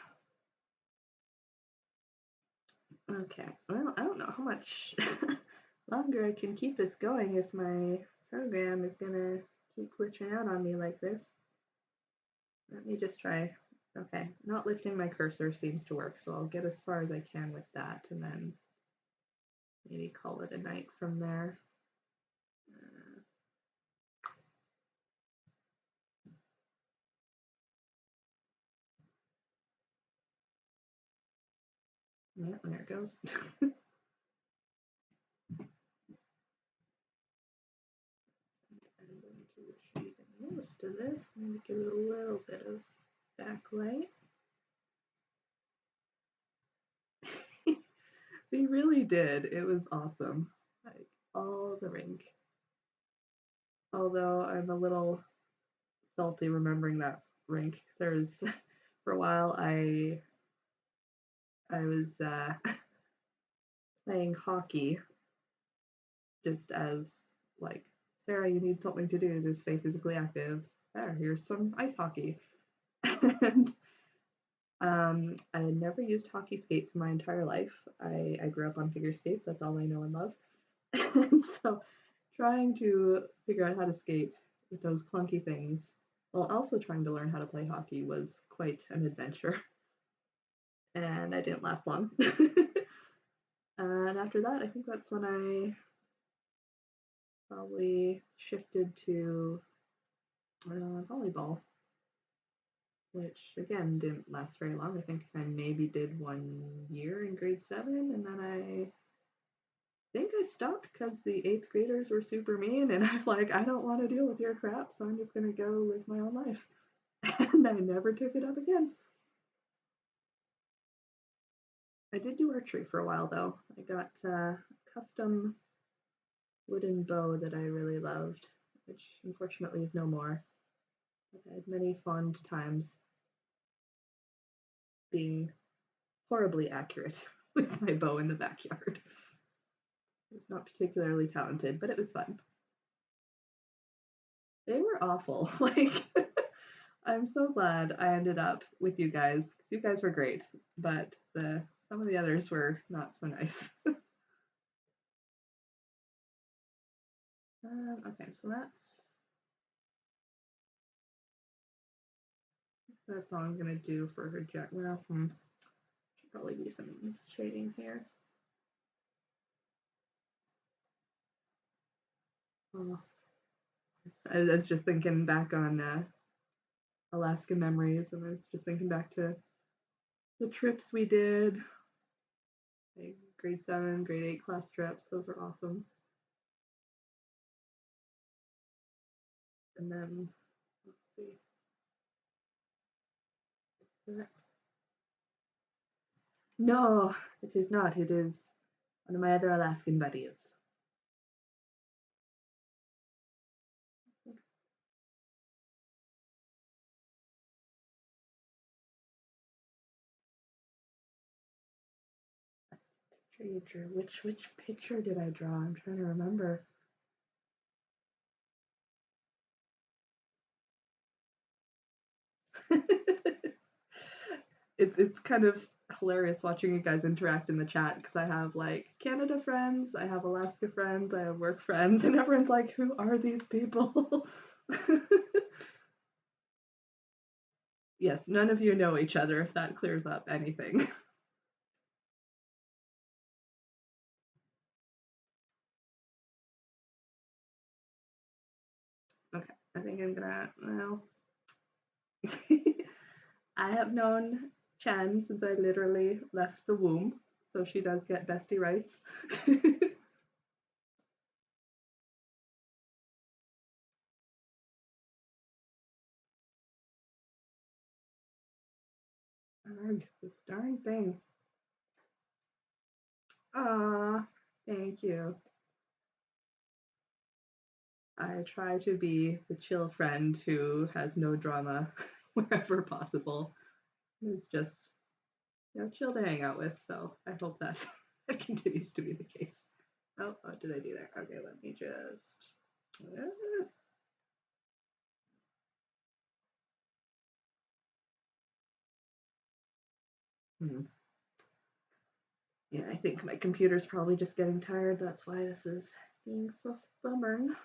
Okay, well, I don't know how much longer I can keep this going if my program is gonna keep glitching out on me like this. Let me just try. Okay, not lifting my cursor seems to work, so I'll get as far as I can with that and then maybe call it a night from there. Yeah, there it goes. I'm going to achieve most of this. I'm going to give it a little bit of backlight. We really did. It was awesome. Like all the rink. Although I'm a little salty remembering that rink. There's for a while I was playing hockey just as like Sarah, you need something to do to stay physically active. There, here's some ice hockey. And I had never used hockey skates in my entire life. I grew up on figure skates. That's all I know and love. And so trying to figure out how to skate with those clunky things while also trying to learn how to play hockey was quite an adventure. And I didn't last long. And after that, I think that's when I probably shifted to volleyball, which again didn't last very long. I think I maybe did 1 year in grade 7, and then I think I stopped because the eighth graders were super mean, and I was like, I don't want to deal with your crap, so I'm just gonna go live my own life. And I never took it up again. I did do archery for a while though. I got a custom wooden bow that I really loved, which unfortunately is no more. But I had many fond times being horribly accurate with my bow in the backyard. I was not particularly talented, but it was fun. They were awful. Like, I'm so glad I ended up with you guys because you guys were great, but some of the others were not so nice. Okay, so that's all I'm gonna do for her jet. Well, Probably be some shading here. Oh, I was just thinking back on Alaska memories, and I was just thinking back to the trips we did, like grade 7, grade 8 class trips. Those were awesome. And then, let's see. No, it is not. It is one of my other Alaskan buddies. Picture you drew. Which picture did I draw? I'm trying to remember. It's kind of hilarious watching you guys interact in the chat because I have like Canada friends, I have Alaska friends, I have work friends, and everyone's like, who are these people? Yes, none of you know each other if that clears up anything. Okay, I think I'm gonna, well, I have known Chan since I literally left the womb, so she does get bestie rights. This darn thing. Ah, thank you. I try to be the chill friend who has no drama wherever possible. It's just, chill to hang out with. So I hope that that continues to be the case. Oh, what did I do there? Okay, let me just. Hmm. Yeah, I think my computer's probably just getting tired. That's why this is being so stubborn.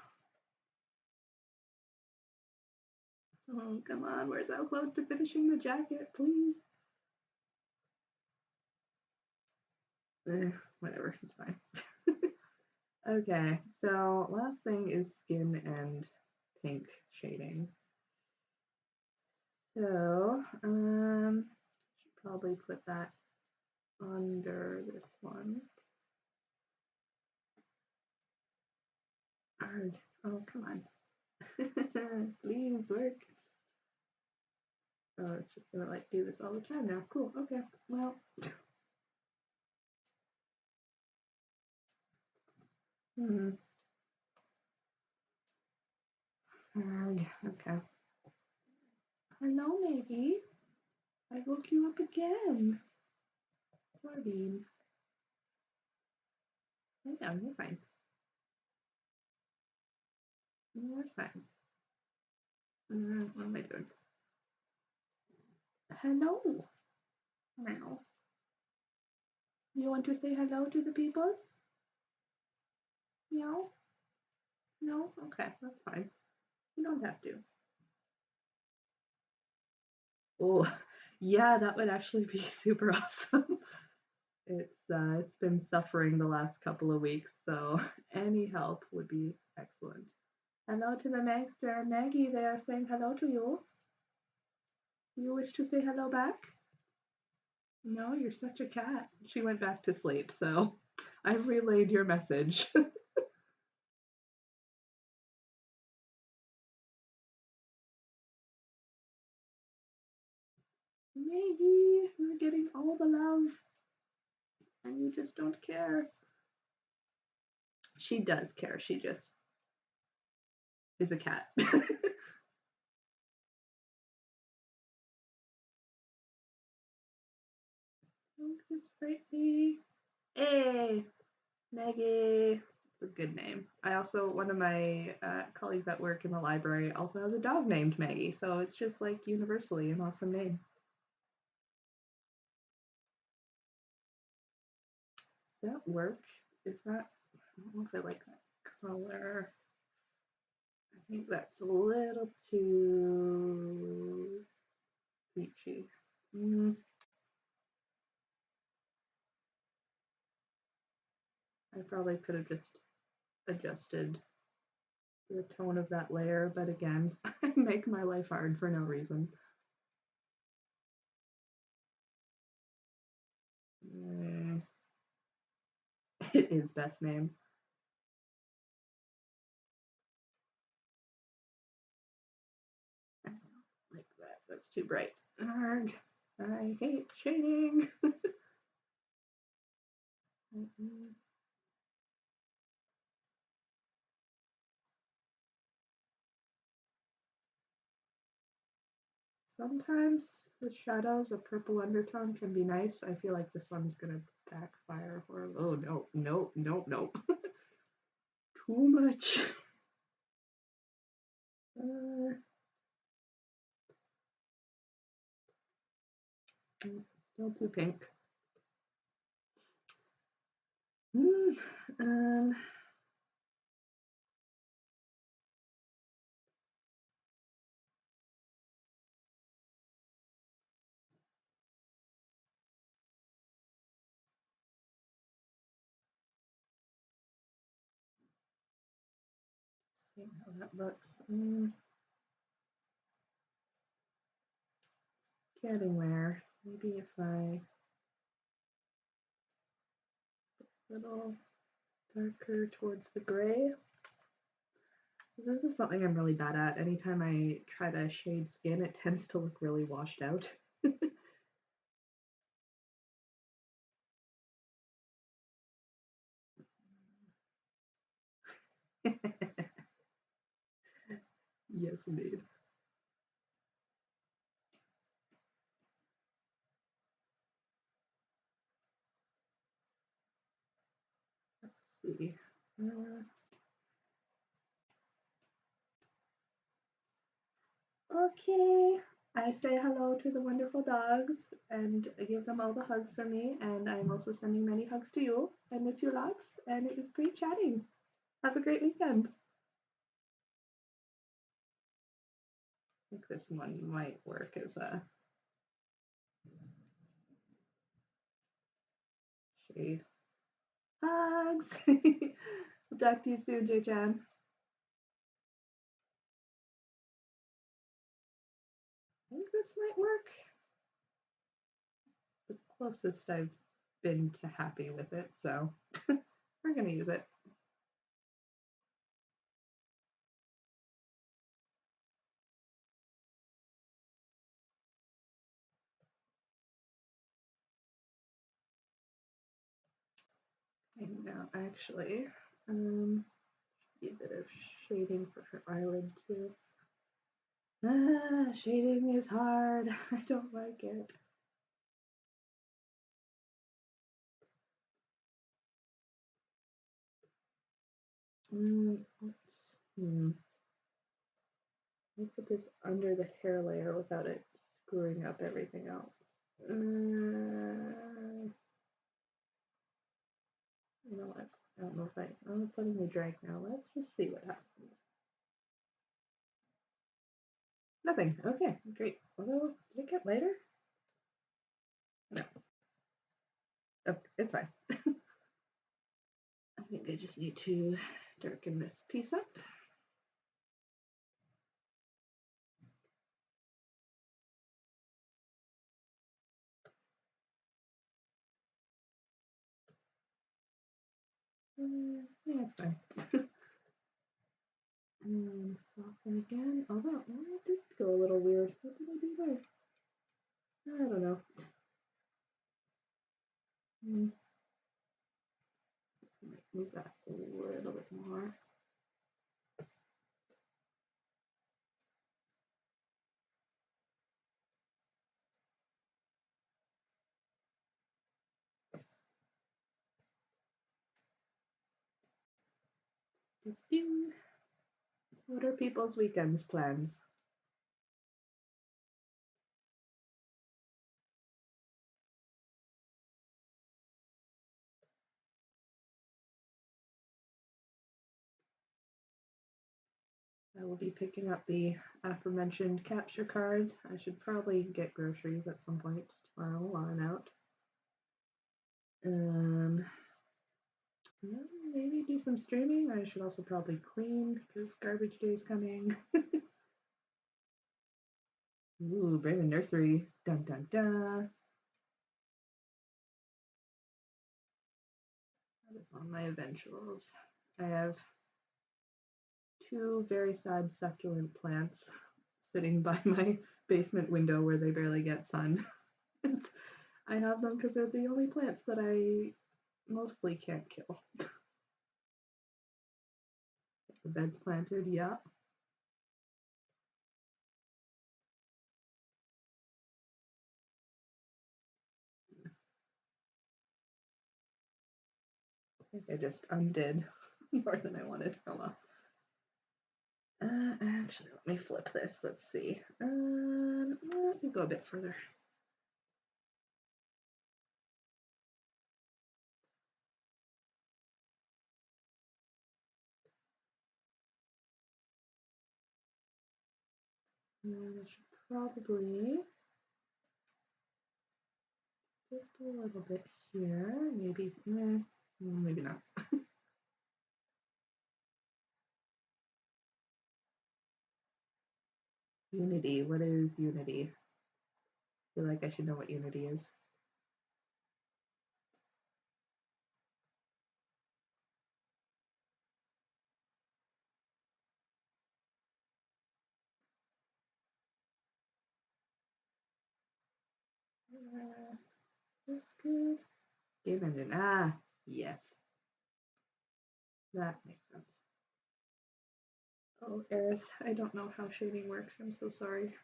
Oh, come on. We're so close to finishing the jacket, please. Whatever, it's fine. Okay, so last thing is skin and pink shading. So, should probably put that under this one. Arg. Oh, come on. Please work. Oh, it's just gonna like do this all the time now. Cool, okay. Well. Arg. Okay. Hello, Maggie. I woke you up again. Claudine. Lay down, you're fine. You're fine. What am I doing? Hello. Meow. You want to say hello to the people? Meow? No? Okay, that's fine. You don't have to. Oh, yeah, that would actually be super awesome. It's been suffering the last couple of weeks, so any help would be excellent. Hello to the next Maggie. They are saying hello to you. You wish to say hello back? No, you're such a cat. She went back to sleep, so I've relayed your message. Maggie, you're getting all the love, and you just don't care. She does care. She just is a cat. Don't despite me. Hey, Maggie. It's a good name. I also, one of my colleagues at work in the library also has a dog named Maggie, so it's just like universally an awesome name. Does that work? Is that, I don't know if I like that color. I think that's a little too peachy. I probably could have just adjusted the tone of that layer, but again, I make my life hard for no reason. It is best name. I don't like that. That's too bright. Arg. I hate shading. Sometimes with shadows, a purple undertone can be nice. I feel like this one's gonna backfire horribly. Oh no, no, no, no. Too much. Still too pink. Um, see how that looks. Getting there. Maybe if I a little darker towards the gray. This is something I'm really bad at. Anytime I try to shade skin, it tends to look really washed out. Yes, indeed. Let's see. Okay. I say hello to the wonderful dogs and give them all the hugs from me. And I'm also sending many hugs to you. I miss you lots, and it was great chatting. Have a great weekend. I think this one might work as a shade. Hugs! We'll talk to you soon, Jay-chan. I think this might work. The closest I've been to happy with it, so we're gonna use it. Okay, now actually, be a bit of shading for her eyelid too. Shading is hard. I don't like it. I'll put this under the hair layer without it screwing up everything else. You know what? I don't know if it's letting me drag now. Let's just see what happens. Nothing. Okay, great. Although, did it get lighter? No. Oh, it's fine. I think I just need to darken this piece up. Yeah, it's fine. And soften again. Although, it did go a little weird. What did I do there? I don't know. Might move that a little bit more. So what are people's weekends plans? I will be picking up the aforementioned capture card. I should probably get groceries at some point tomorrow while I'm out. maybe some streaming. I should also probably clean because garbage day is coming. Ooh, Brave Nursery. Dun dun dun. That is on my eventuals. I have two very sad succulent plants sitting by my basement window where they barely get sun. I have them because they're the only plants that I mostly can't kill. The bed's planted, yeah. I think I just undid more than I wanted. Oh well. Actually, let me flip this. Let's see. Let me go a bit further. And I should probably just a little bit here. Maybe, maybe not. Unity. What is Unity? I feel like I should know what Unity is. This good. Game engine. Ah, yes. That makes sense. Oh, Aerith, I don't know how shading works. I'm so sorry.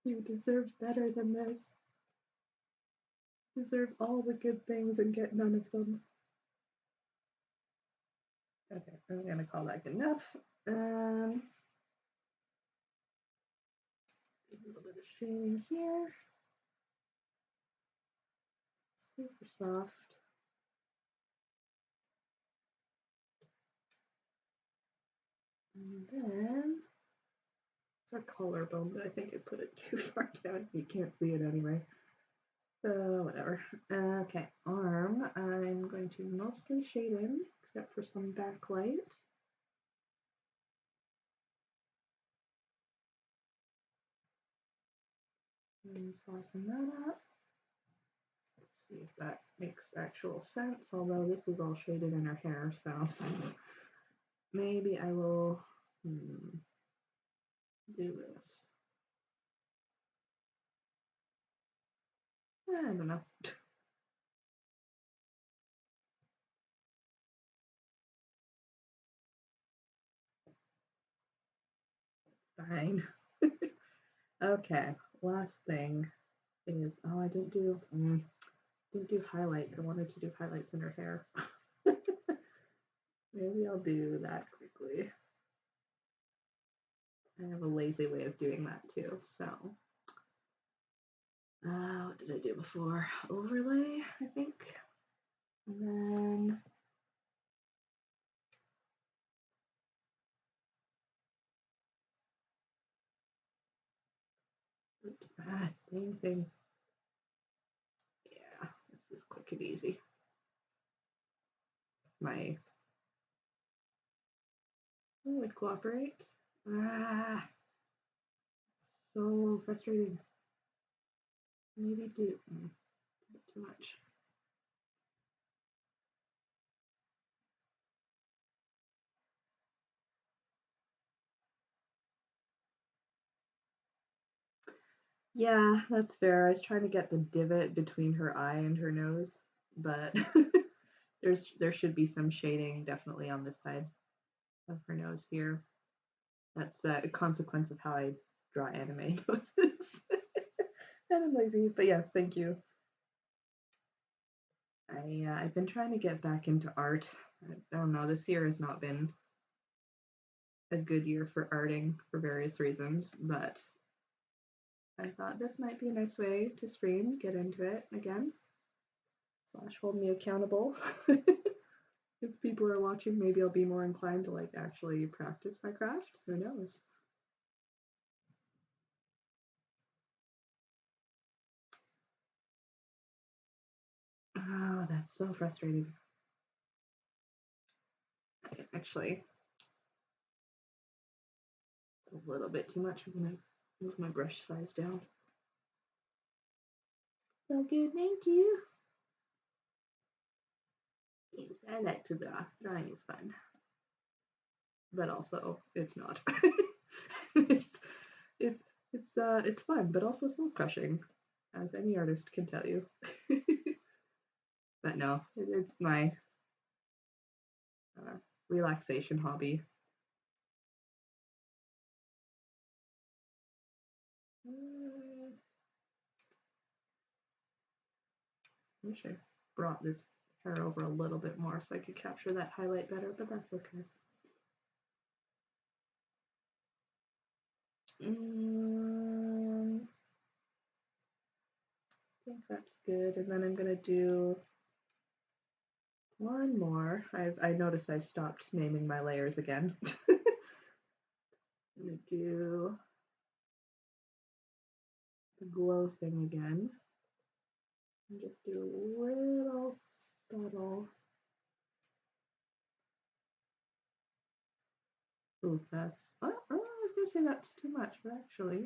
You deserve better than this. You deserve all the good things and get none of them. Okay, I'm gonna call that good enough. A little bit of shading here. Super soft. And then it's our collarbone, but I think I put it too far down. You can't see it anyway. So whatever. Okay, arm. I'm going to mostly shade in, except for some backlight. And soften that up. Let's see if that makes actual sense, although this is all shaded in her hair, so maybe I will do this. I don't know. Fine. Okay, last thing is, oh, I didn't do highlights. I wanted to do highlights in her hair. Maybe I'll do that quickly. I have a lazy way of doing that too, so. What did I do before? Overlay, I think. And then oops, dang thing. Yeah, this is quick and easy. My would cooperate. So frustrating. Maybe do too much. Yeah, that's fair. I was trying to get the divot between her eye and her nose, but there should be some shading definitely on this side of her nose here. That's a consequence of how I draw anime noses. And I'm lazy, but yes, thank you. I've been trying to get back into art. I don't know, this year has not been a good year for arting for various reasons, but I thought this might be a nice way to stream, get into it again, / hold me accountable. If people are watching, maybe I'll be more inclined to like actually practice my craft. Who knows? Oh, that's so frustrating. Okay, actually, it's a little bit too much. I'm gonna move my brush size down. So good, thank you. Yes, I like to draw. Drawing is fun. But also, it's not. it's, it's fun, but also soul crushing, as any artist can tell you. But no, it's my relaxation hobby. I wish I brought this hair over a little bit more so I could capture that highlight better, but that's okay. I think that's good. And then I'm gonna do one more. I noticed I've stopped naming my layers again. I'm gonna do the glow thing again. And just do a little subtle. Ooh, that's. Oh, I was gonna say that's too much, but actually,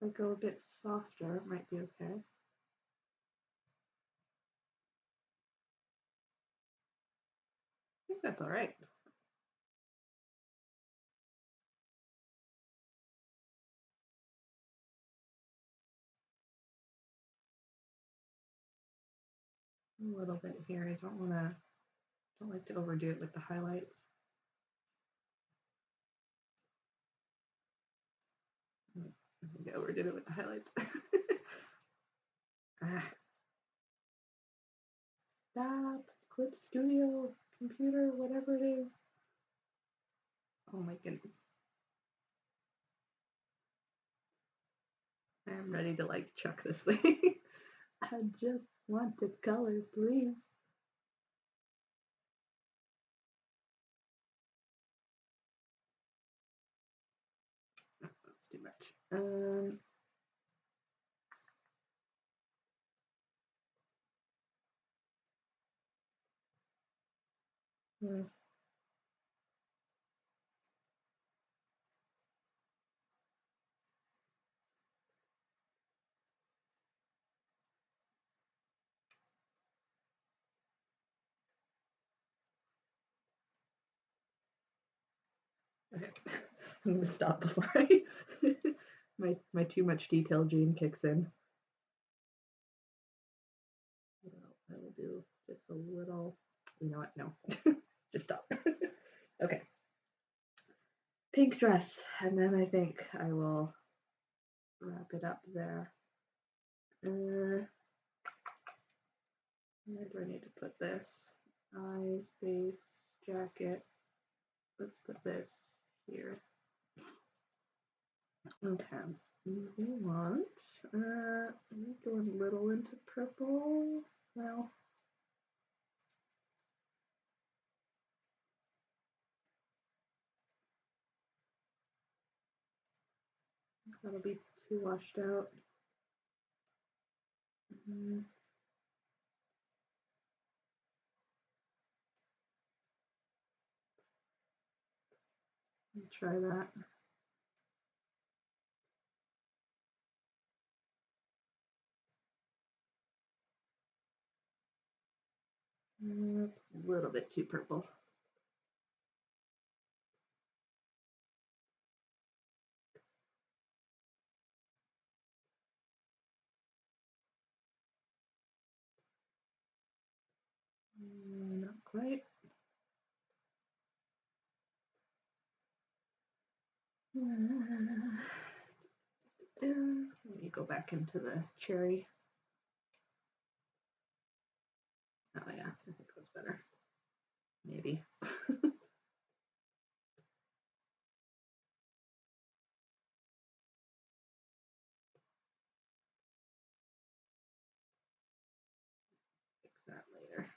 if I go a bit softer, it might be okay. I think that's all right. A little bit here. I don't like to overdo it with the highlights. I think I overdid it with the highlights. Stop. Clip Studio, computer, whatever it is. Oh my goodness. I'm ready to like chuck this thing. I just want to color, please. Oh, that's too much. Okay. I'm gonna stop before I my too much detail gene kicks in. I will do just a little. You know what? No, just stop. Okay. Pink dress, and then I think I will wrap it up there. Where do I need to put this? Eyes, base, jacket. Let's put this here. Okay. Moving on. Go a little into purple. Well, that'll be too washed out. Try that. That's a little bit too purple. Not quite. Let me go back into the cherry. Oh yeah, I think that's better. Maybe. Fix that later.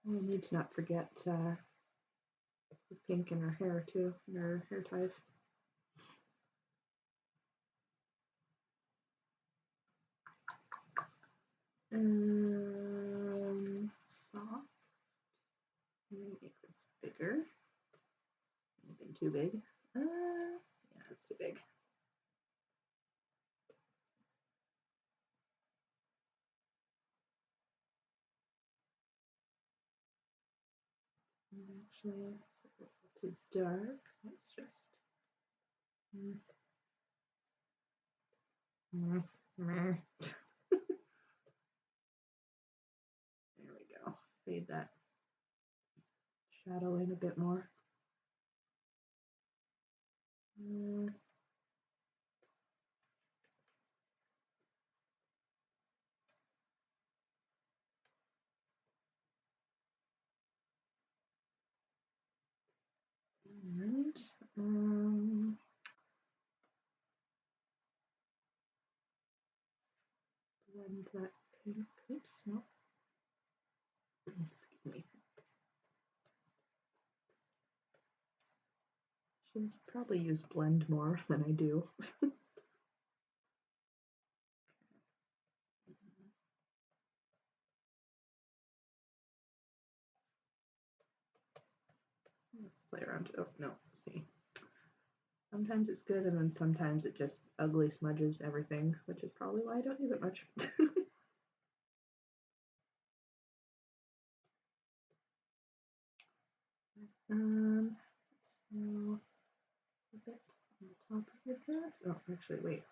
I need to not forget the pink in her hair too, in her hair ties. Soft. Make this bigger. Anything too big? Yeah, it's too big. Actually, it's a little too dark. Let's just. There we go. Fade that shadow in a bit more. And blend that pink. Oops, no. Excuse me. Should probably use blend more than I do. Let's play around. Oh no, see. Sometimes it's good, and then sometimes it just ugly smudges everything, which is probably why I don't use it much. So a bit on the top of your dress. Oh, actually, wait.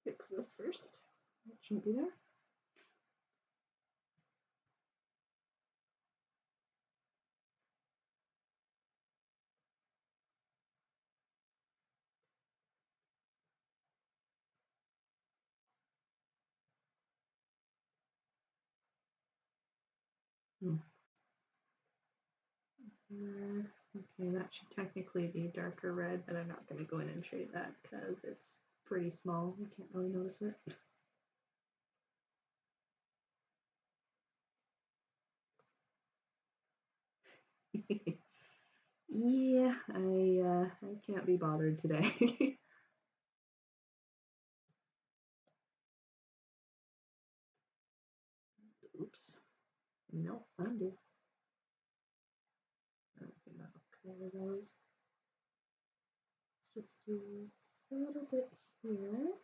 Fix this first. That shouldn't be there. Okay, that should technically be darker red, but I'm not going to go in and shade that because it's pretty small. You can't really notice it. Yeah, I can't be bothered today. Oops. No, undo. Okay, that'll cover those. Let's just do a subtle bit here.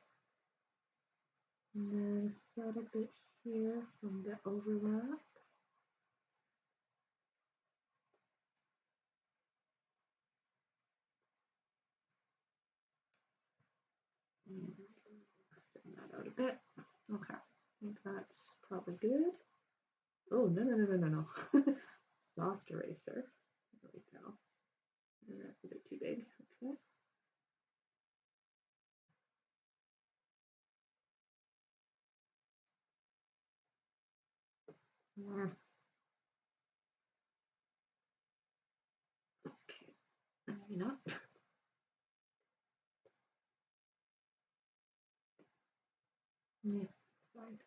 And then a subtle bit here from the overlap. And extend that out a bit. Okay, I think that's probably good. Oh, no. Soft eraser. There we go. And that's a bit too big. Okay. Okay, maybe not. Yeah, it's fine.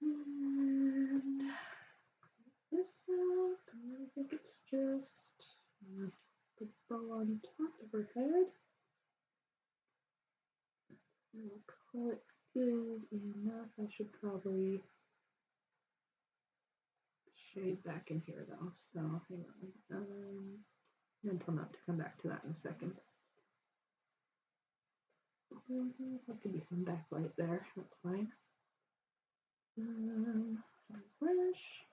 And this up, and I think it's just the bow on top of her head. I'll call it good enough. I should probably shade back in here though, so hang on. Mental note to come back to that in a second. There could be some backlight there, that's fine. Brush.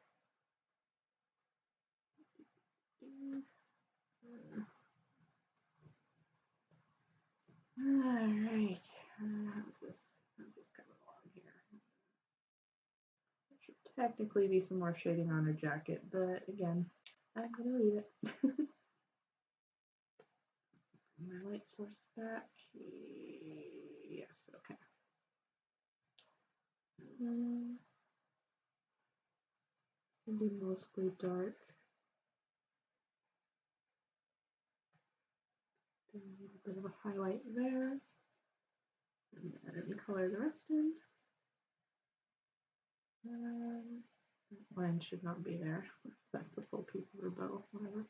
Alright, how's this coming along here? There should technically be some more shading on her jacket, but again, I'm gonna leave it. My light source back. Yes, okay. It's gonna be mostly dark. Do a little bit of a highlight there. And then color the rest in. That line should not be there. That's a full piece of her bow, whatever.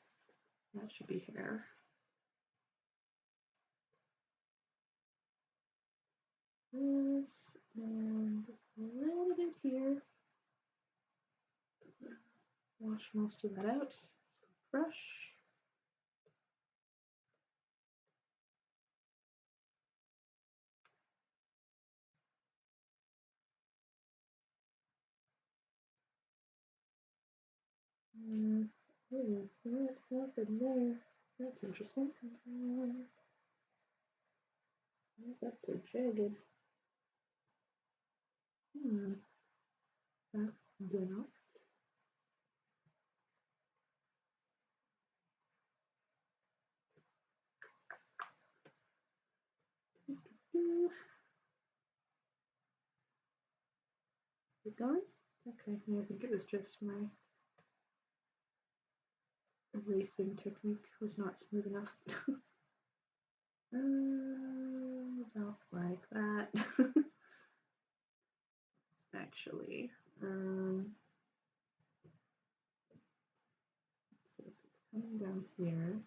That should be hair. This, and just a little bit here. Wash most of that out. Brush. Oh, what happened there? That's interesting. Why is that so jagged? That dinner. Is it gone? Okay, I think it was just my erasing technique was not smooth enough. About like that. Actually, let's see if it's coming down here.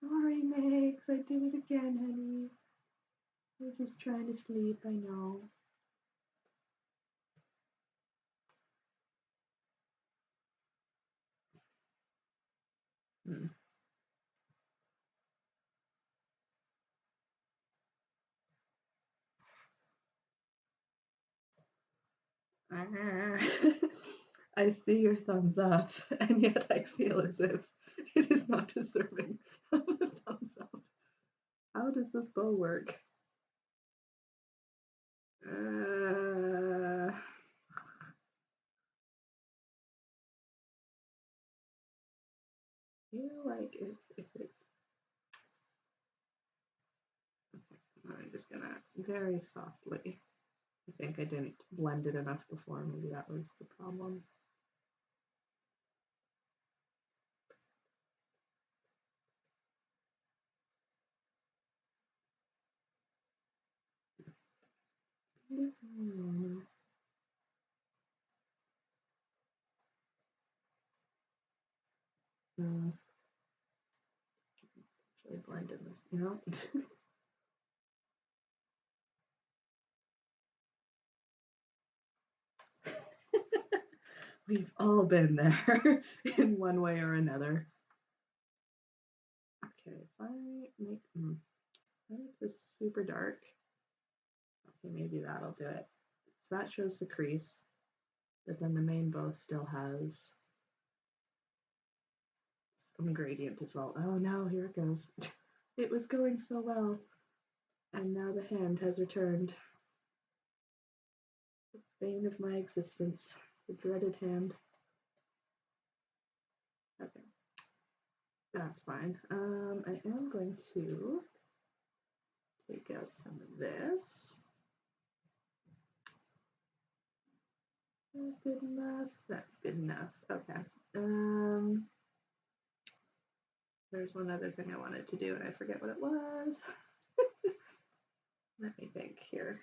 Sorry, Megs, I did it again, honey. You're just trying to sleep, I know. I see your thumbs up, and yet I feel as if it is not deserving of a thumbs up. How does this bow work? Feel like if it's, I'm just gonna very softly. I think I didn't blend it enough before. Maybe that was the problem. Actually blended this, you know. We've all been there in one way or another. Okay, if I make this super dark, okay, maybe that'll do it. So that shows the crease, but then the main bow still has some gradient as well. Oh no, here it goes. It was going so well, and now the hand has returned. The bane of my existence, the dreaded hand. Okay, that's fine. I am going to take out some of this. That's good enough. That's good enough. Okay. There's one other thing I wanted to do and I forget what it was. Let me think here.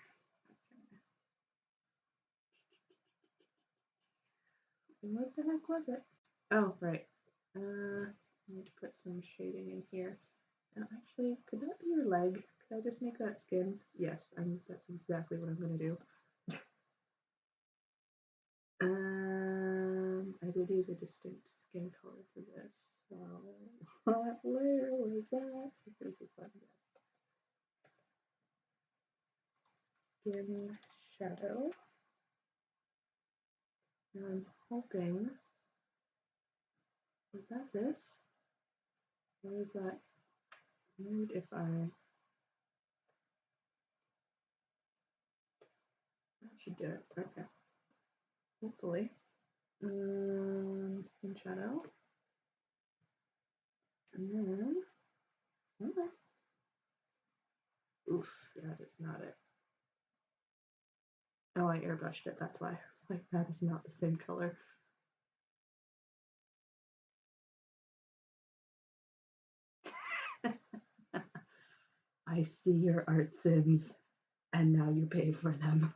Okay. What the heck was it? Oh, right. I need to put some shading in here. Actually, could that be your leg? Could I just make that skin? Yes, that's exactly what I'm going to do. I did use a distinct skin color for this. So, what layer was that? Here's this one. Skin shadow. And I'm hoping, was that this? Or is that weird if I, that should do it. Okay. Hopefully. Skin shadow. And then, okay. Oof, that is not it. Oh, I airbrushed it, that's why. I was like, that is not the same color. I see your art sins. and now you pay for them.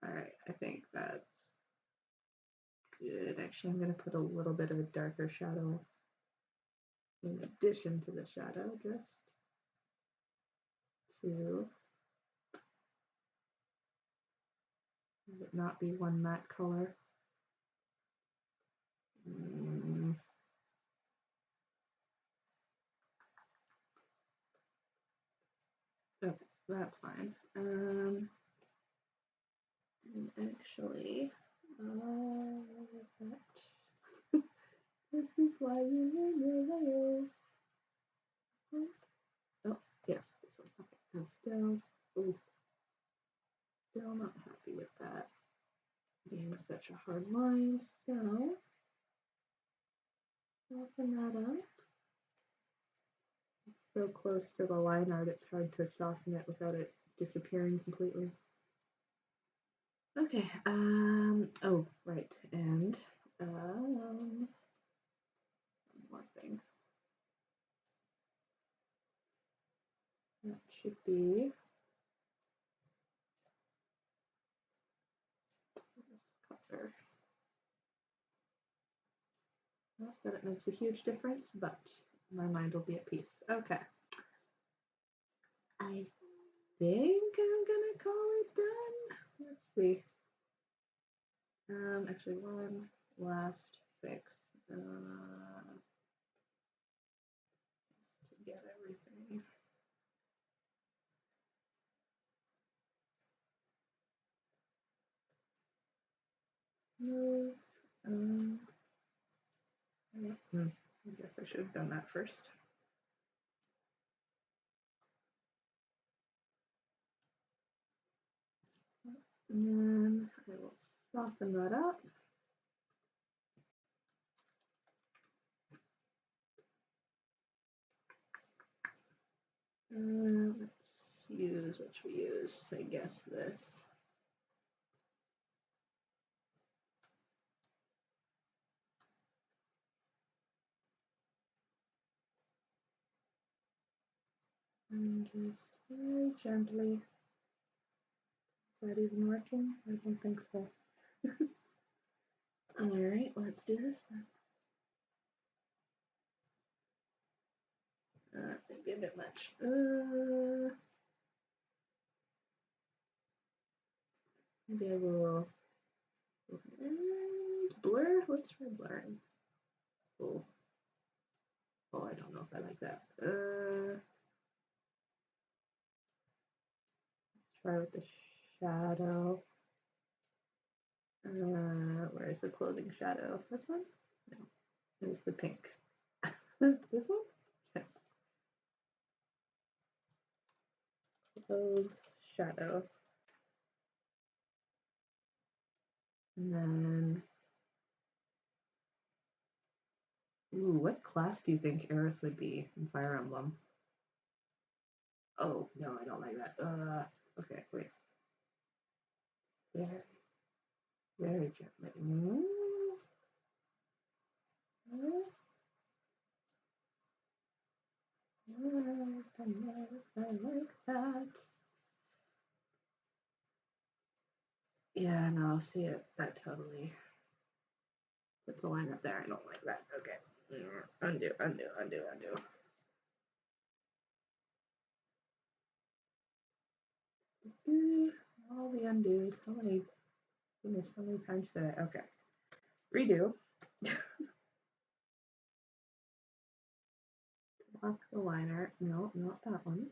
All right, I think that's good. Actually, I'm going to put a little bit of a darker shadow in addition to the shadow, just to have it not be one matte color. Okay, that's fine. Actually, what is that? This is why you name your layers. Oh, yes, this one. Okay, I'm still not happy with that being such a hard line, so soften that up. It's so close to the line art, it's hard to soften it without it disappearing completely. Okay, oh, right, and, one more thing. That should be this color. Not that it makes a huge difference, but my mind will be at peace. Okay. I think I'm gonna call it done. Let's see. Actually, one last fix. Just to get everything. Move. I guess I should have done that first. And then I will soften that up. Let's use what we use. I guess this. And just very gently. Is that even working? I don't think so. Alright, let's do this then. Maybe a bit much. Maybe I will blur. Let's try blurring. Oh, I don't know if I like that. Let's try with the shadow. Where is the clothing shadow? This one? No, it was the pink. This one? Yes. Clothes shadow. And then, ooh, what class do you think Aerith would be in Fire Emblem? Oh, no, I don't like that. Okay, wait. Very gently. I like that. Yeah, no, see it. That totally puts a line up there. I don't like that. Okay. Undo. All the undos. How many times did I? Okay. Redo. Lock the line art. No, not that one.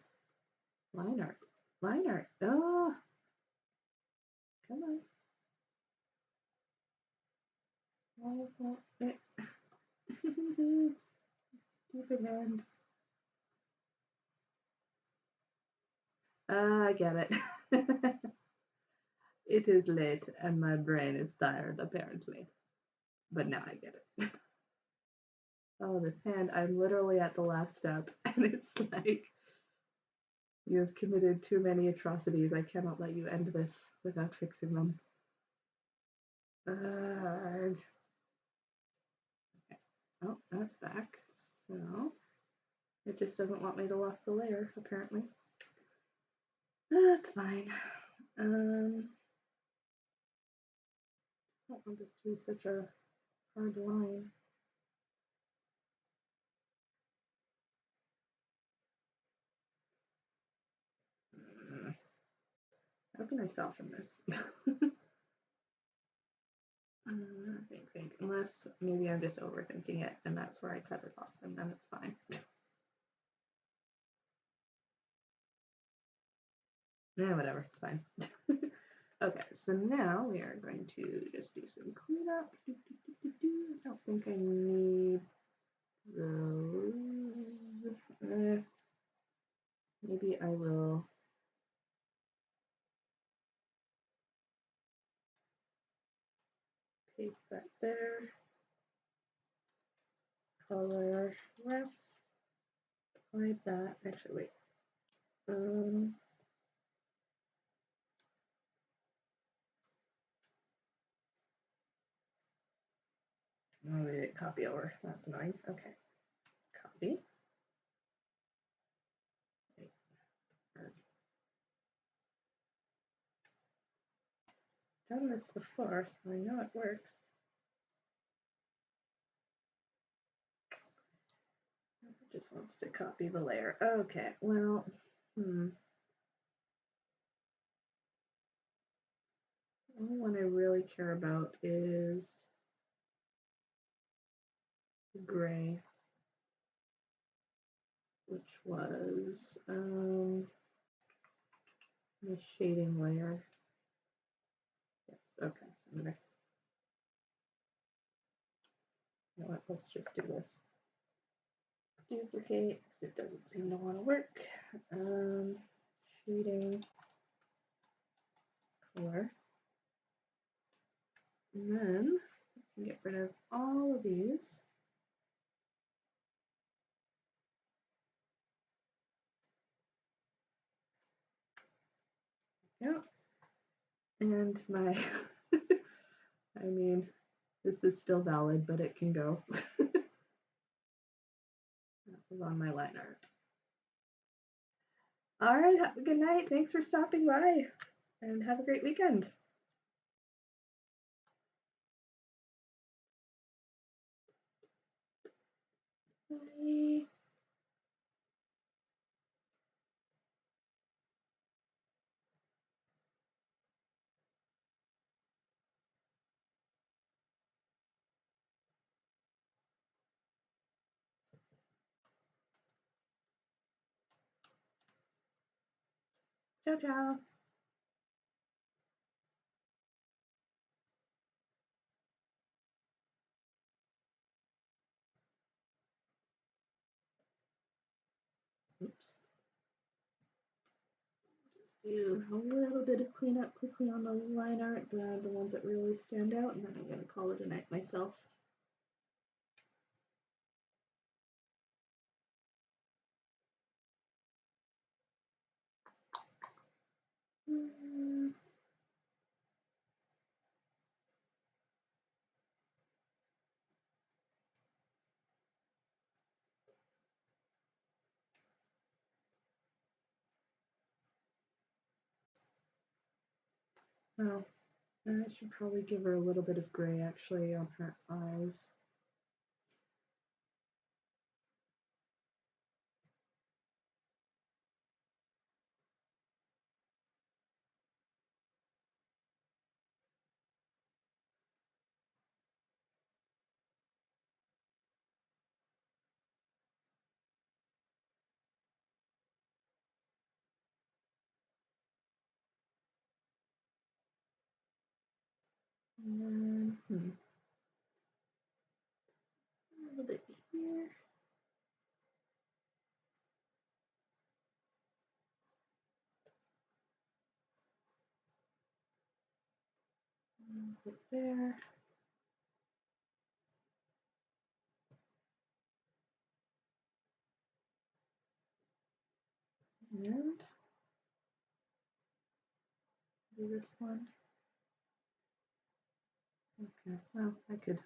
Line art. Oh, come on. Stupid hand. I get it. It is late and my brain is tired, apparently. But now I get it. Oh, this hand, I'm literally at the last step, and it's like, you have committed too many atrocities. I cannot let you end this without fixing them. Okay. Oh, that's back. So, It just doesn't want me to lock the layer, apparently. That's fine. I don't want this to be such a hard line. How can I soften this? Think. Unless maybe I'm just overthinking it and that's where I cut it off and then it's fine. Yeah, whatever, it's fine. Okay, so now we are going to just do some cleanup. I don't think I need those. Maybe I will paste that there. Color refs. Apply that. Actually, wait. Oh, we didn't copy over. That's annoying. Okay. Copy. I've done this before, so I know it works. It just wants to copy the layer. Okay, well, The only one I really care about is the gray, which was the shading layer. Yes, okay. So I'm gonna, you know what, let's just do this. Duplicate, because it doesn't seem to want to work. Shading, color. And then I can get rid of all of these. Yeah. And my, I mean, this is still valid, but it can go. That was on my line art. All right, have a good night. Thanks for stopping by and have a great weekend. Bye. Ciao, ciao. Oops. Just do a little bit of cleanup quickly on the line art, the ones that really stand out, and then I'm going to call it a night myself. Oh, I should probably give her a little bit of gray actually on her eyes. And then, a little bit here. Put there. And do this one. Okay, well, I could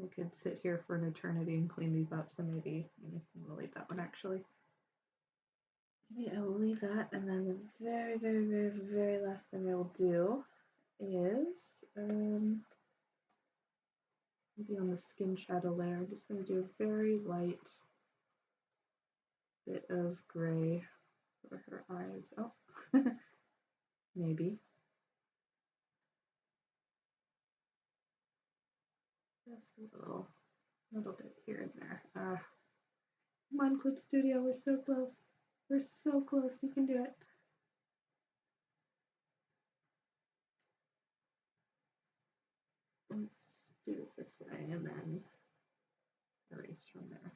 I could sit here for an eternity and clean these up, so maybe I'm gonna leave that one actually. Maybe I will leave that, and then the very, very, very, very last thing I will do is maybe on the skin shadow layer, I'm just going to do a very light bit of gray for her eyes. Oh, maybe. Just a little bit here and there. Come on, Clip Studio, we're so close. We're so close, you can do it. Let's do it this way and then erase from there.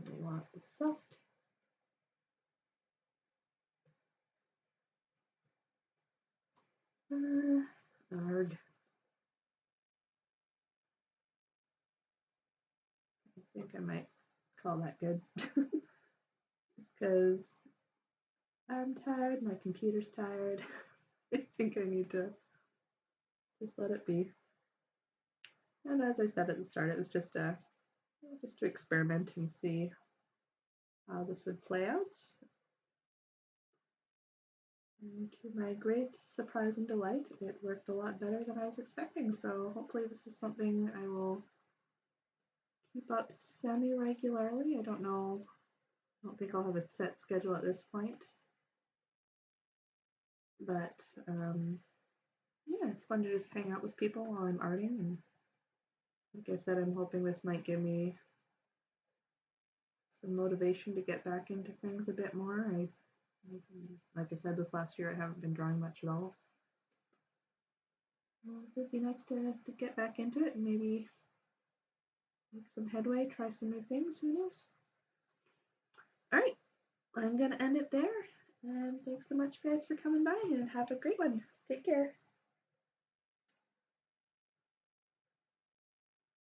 We want the soft. Hard. I think I might call that good. Just because I'm tired, my computer's tired. I think I need to just let it be. And as I said at the start, it was just to experiment and see how this would play out. And to my great surprise and delight, it worked a lot better than I was expecting. So hopefully this is something I will keep up semi-regularly. I don't know. I don't think I'll have a set schedule at this point. But yeah, it's fun to just hang out with people while I'm arting. And like I said, I'm hoping this might give me some motivation to get back into things a bit more. Like I said, this last year I haven't been drawing much at all. So it'd be nice to get back into it and maybe make some headway, try some new things, who knows? Alright, I'm going to end it there. And thanks so much, guys, for coming by, and have a great one. Take care.